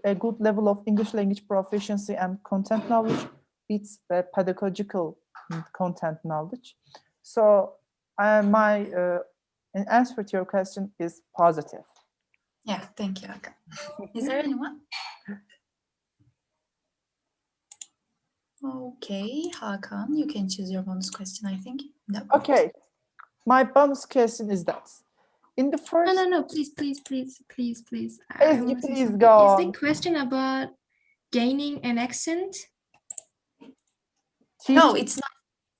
a good level of English language proficiency and content knowledge with pedagogical content knowledge. So my answer to your question is positive. Yeah, thank you, Hakan. Is there anyone? Okay, Hakan, you can choose your bonus question, I think. No. Okay, my bonus question is that in the first... No, please. Please Is go. the question about gaining an accent? No, it's not.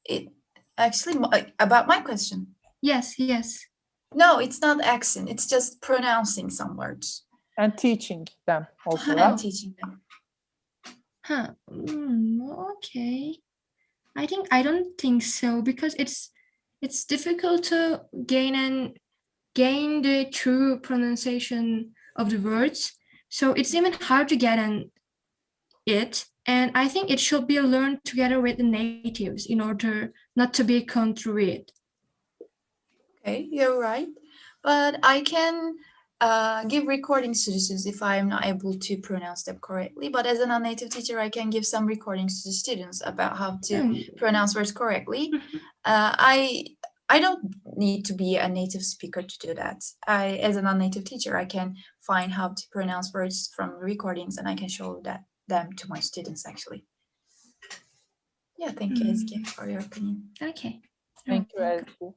It actually about my question. Yes. No, it's not accent. It's just pronouncing some words. And teaching them also, And right? teaching them. Okay. I don't think so, because it's difficult to gain the true pronunciation of the words. So it's even hard to get an it. And I think it should be learned together with the natives in order not to be contraried. Okay, you're right. But I can give recordings to the students if I'm not able to pronounce them correctly. But as a non-native teacher, I can give some recordings to the students about how to pronounce words correctly. I don't need to be a native speaker to do that. As a non-native teacher, I can find how to pronounce words from recordings, and I can show them to my students actually. Yeah, thank you, Ezgi, for your opinion. Okay. Thank you, Ezgi.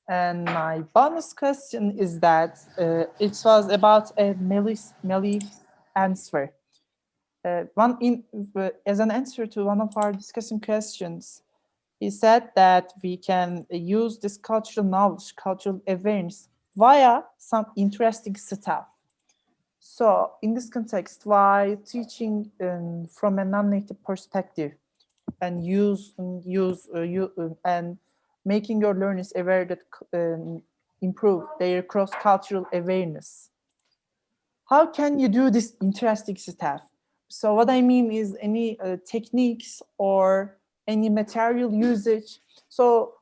And my bonus question is that it was about a Melly's answer. As an answer to one of our discussion questions, he said that we can use this cultural knowledge, cultural awareness via some interesting stuff. So in this context, why teaching from a non-native perspective and and making your learners aware that improve their cross-cultural awareness. How can you do this interesting stuff? So what I mean is any techniques or any material usage. So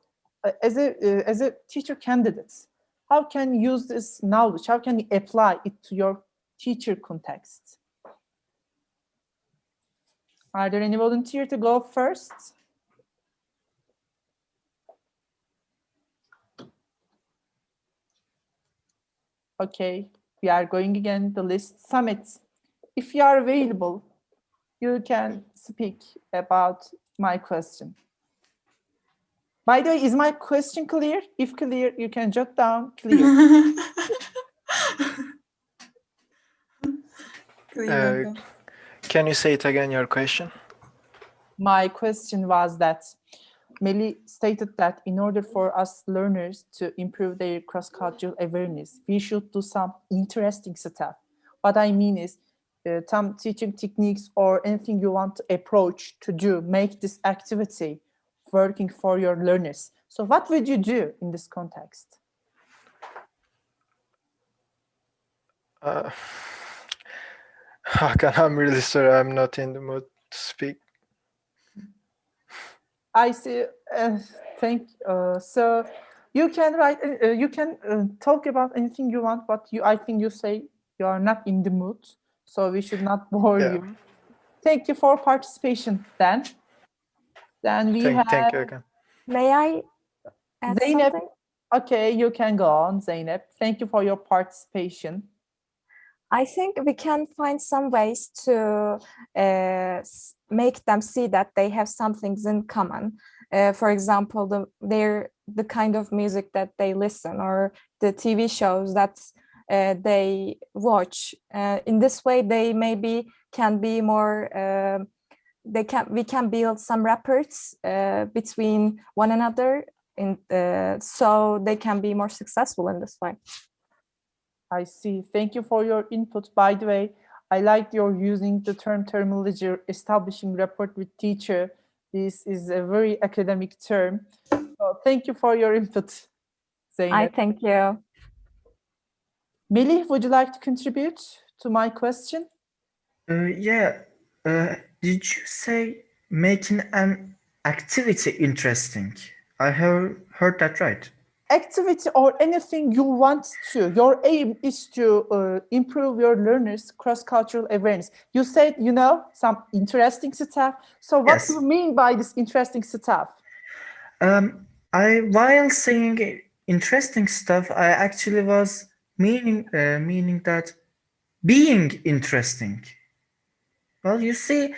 as a teacher candidate, how can you use this knowledge? How can you apply it to your teacher context? Are there any volunteer to go first? Okay, we are going again the list. Summit, if you are available, you can speak about my question. By the way, is my question clear? If clear, you can jot down clear. Can you say it again, your question? My question was that Melly stated that in order for us learners to improve their cross-cultural awareness, we should do some interesting stuff. What I mean is some teaching techniques or anything you want to approach to do, make this activity working for your learners. So what would you do in this context? Hakan, I'm really sorry, I'm not in the mood to speak. I see. So you can write. You can talk about anything you want, but I think you say you are not in the mood, so we should not bore you. Thank you for participation. Then we have. Thank you, Hakan. May I add Zeynep? something? Okay, you can go on, Zeynep. Thank you for your participation. I think we can find some ways to make them see that they have some things in common. For example, the kind of music that they listen or the TV shows that they watch. In this way, they maybe can be more. We can build some rapports between one another, so they can be more successful in this way. I see. Thank you for your input. By the way, I like your using the terminology, establishing rapport with teacher. This is a very academic term. So thank you for your input, Zeynep. I thank you. Melih, would you like to contribute to my question? Yeah. Did you say making an activity interesting? I have heard that right. Activity or anything you want to. Your aim is to improve your learners' cross-cultural awareness. You said, some interesting stuff. So what do you mean by this interesting stuff? While saying interesting stuff, I actually was meaning that being interesting. Well, you see,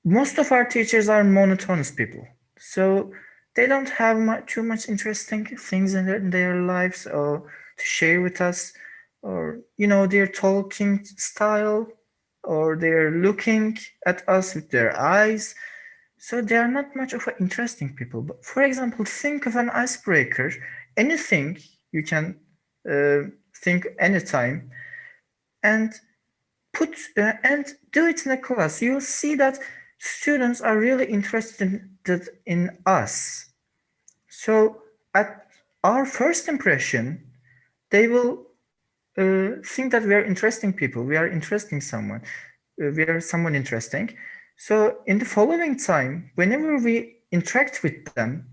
most of our teachers are monotonous people. So they don't have too much interesting things in their lives or to share with us, or their talking style, or they're looking at us with their eyes. So they are not much of an interesting people. But for example, think of an icebreaker. Anything you can think anytime, and and do it in a class. You'll see that students are really interested in us. So at our first impression, they will think that we are interesting people. We are interesting someone. we are someone interesting. So in the following time, whenever we interact with them,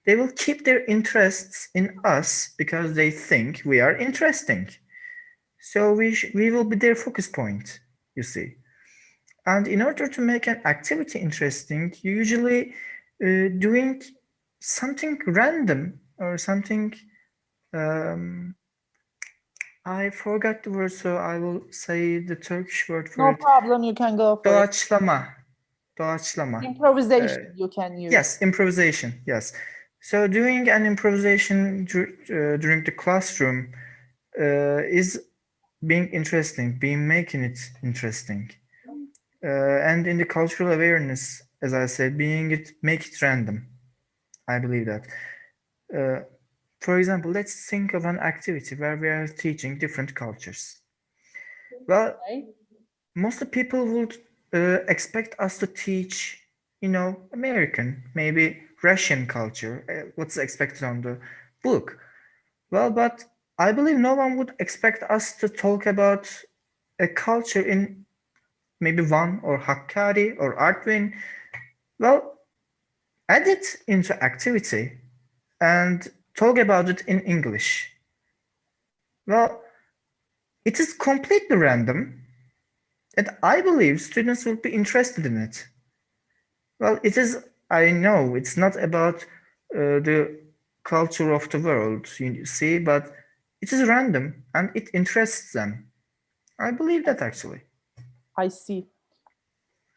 they will keep their interests in us because they think we are interesting. So we will be their focus point, you see. And in order to make an activity interesting, usually doing something random or something, I forgot the word, so I will say the Turkish word for No it. problem, you can go for it. Doğaçlama. Doğaçlama. Improvisation you can use. Yes, improvisation. Yes. So doing an improvisation during the classroom is being interesting, making it interesting. And in the cultural awareness, as I said, make it random. I believe that. For example, let's think of an activity where we are teaching different cultures. Well, most of the people would expect us to teach, American, maybe Russian culture, what's expected on the book. Well, but I believe no one would expect us to talk about a culture in maybe Van or Hakkari or Artvin. Well, add it into activity and talk about it in English. Well, it is completely random, and I believe students will be interested in it. Well, I know it's not about the culture of the world, you see, but it is random and it interests them. I believe that actually. I see.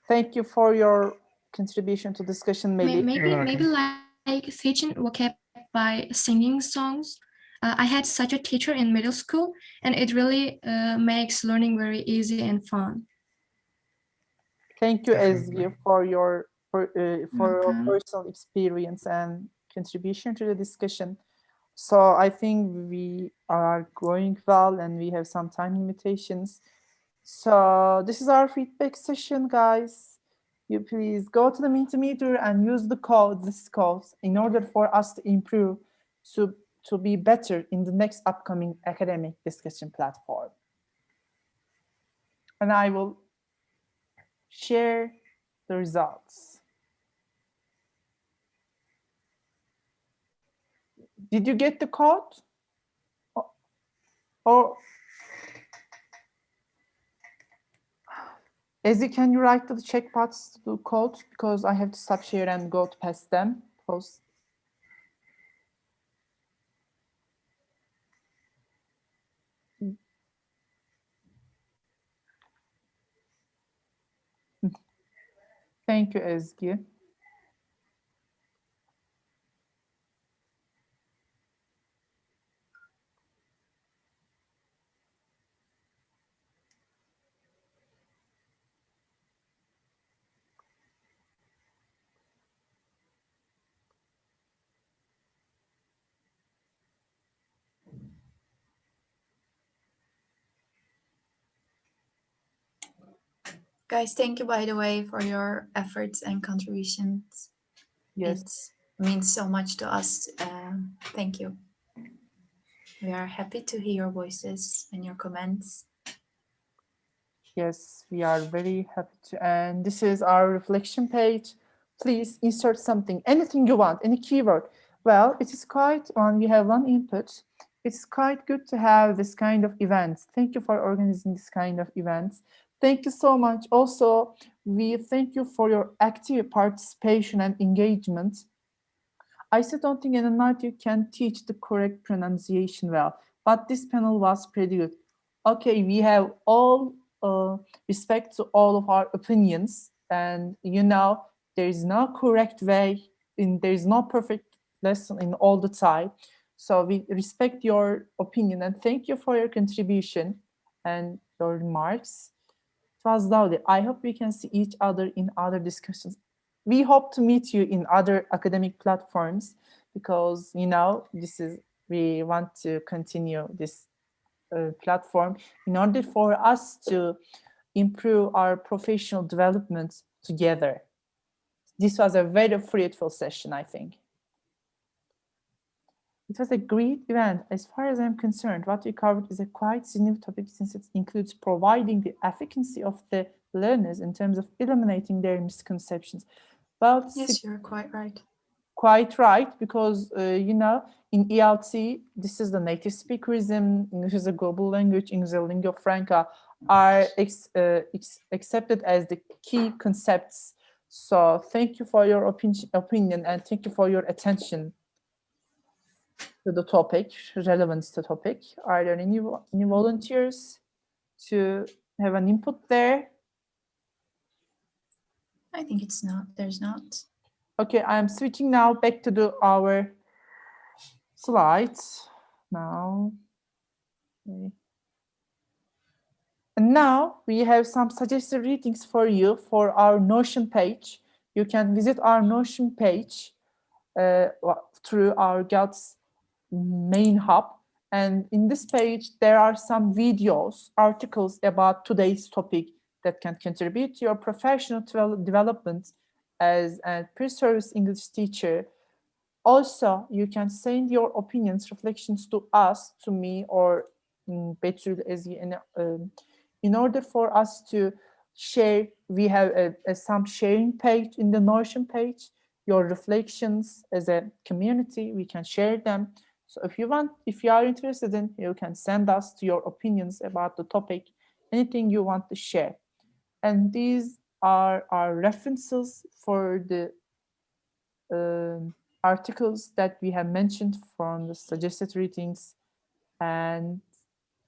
Thank you for your contribution to discussion, Melih. Maybe like teaching vocab by singing songs. I had such a teacher in middle school, and it really makes learning very easy and fun. Thank you, Definitely. Ezgi, for your Welcome. personal experience and contribution to the discussion. So I think we are going well and we have some time limitations. So this is our feedback session, guys. You please go to the Mentimeter and use this code in order for us to improve, to be better in the next upcoming academic discussion platform. And I will share the results. Did you get the code? Or Ezgi, can you write the checkbox to code, because I have to stop share and go to pass them. Post. Thank you, Ezgi. Guys, thank you, by the way, for your efforts and contributions. Yes. It means so much to us. Thank you. We are happy to hear your voices and your comments. Yes, we are very happy to. And this is our reflection page. Please insert something, anything you want, any keyword. Well, it is quite, when we have one input, it's quite good to have this kind of events. Thank you for organizing this kind of events. Thank you so much. Also, we thank you for your active participation and engagement. I still don't think in a night you can teach the correct pronunciation well, but this panel was pretty good. Okay, we have all respect to all of our opinions, and there is no correct way, there is no perfect lesson in all the time. So we respect your opinion and thank you for your contribution and your remarks. It was lovely. I hope we can see each other in other discussions. We hope to meet you in other academic platforms, because we want to continue this platform in order for us to improve our professional development together. This was a very fruitful session, I think. It was a great event. As far as I'm concerned, what we covered is a quite significant topic, since it includes providing the efficacy of the learners in terms of eliminating their misconceptions. Well, Yes, you're quite right. quite right, because you know, in ELT, this is the native speakerism. English is a global language. English is a lingua franca, are accepted as the key concepts. So thank you for your opinion, and thank you for your attention to the topic, relevance to the topic. Are there any volunteers to have an input there? I think it's not. There's not. Okay, I'm switching now back to our slides now. Okay. And now we have some suggested readings for you for our Notion page. You can visit our Notion page through our GELTS main hub. And in this page, there are some videos, articles about today's topic that can contribute to your professional development as a pre-service English teacher. Also, you can send your opinions, reflections to us, to me, or Betül, in order for us to share. We have some sharing page in the Notion page. Your reflections as a community, we can share them. So if you are interested in, you can send us to your opinions about the topic, anything you want to share. And these are our references for the articles that we have mentioned from the suggested readings. And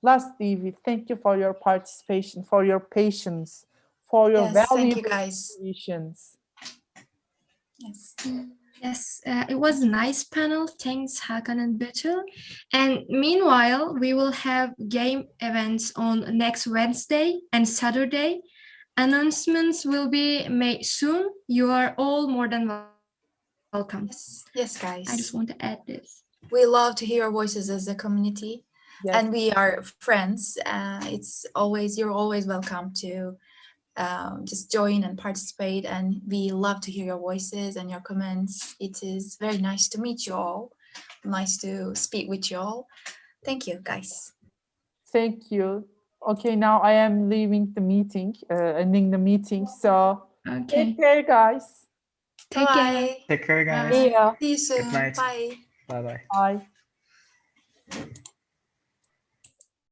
lastly, we thank you for your participation, for your patience, for your Yes, valuable thank you, guys. contributions. Yes. Yes, it was a nice panel. Thanks, Hakan and Betül. And meanwhile, we will have game events on next Wednesday and Saturday. Announcements will be made soon. You are all more than welcome. Yes, guys. I just want to add this. We love to hear your voices as a community, Yes. and we are friends. You're always welcome to just join and participate, and we love to hear your voices and your comments. It is very nice to meet you all. Nice to speak with you all. Thank you, guys. Thank you. Okay, now I am leaving the meeting, ending the meeting. So Okay. take care, guys. Take care. Bye. Take care, guys. See ya. See you soon. Good night. Bye. Bye-bye. Bye.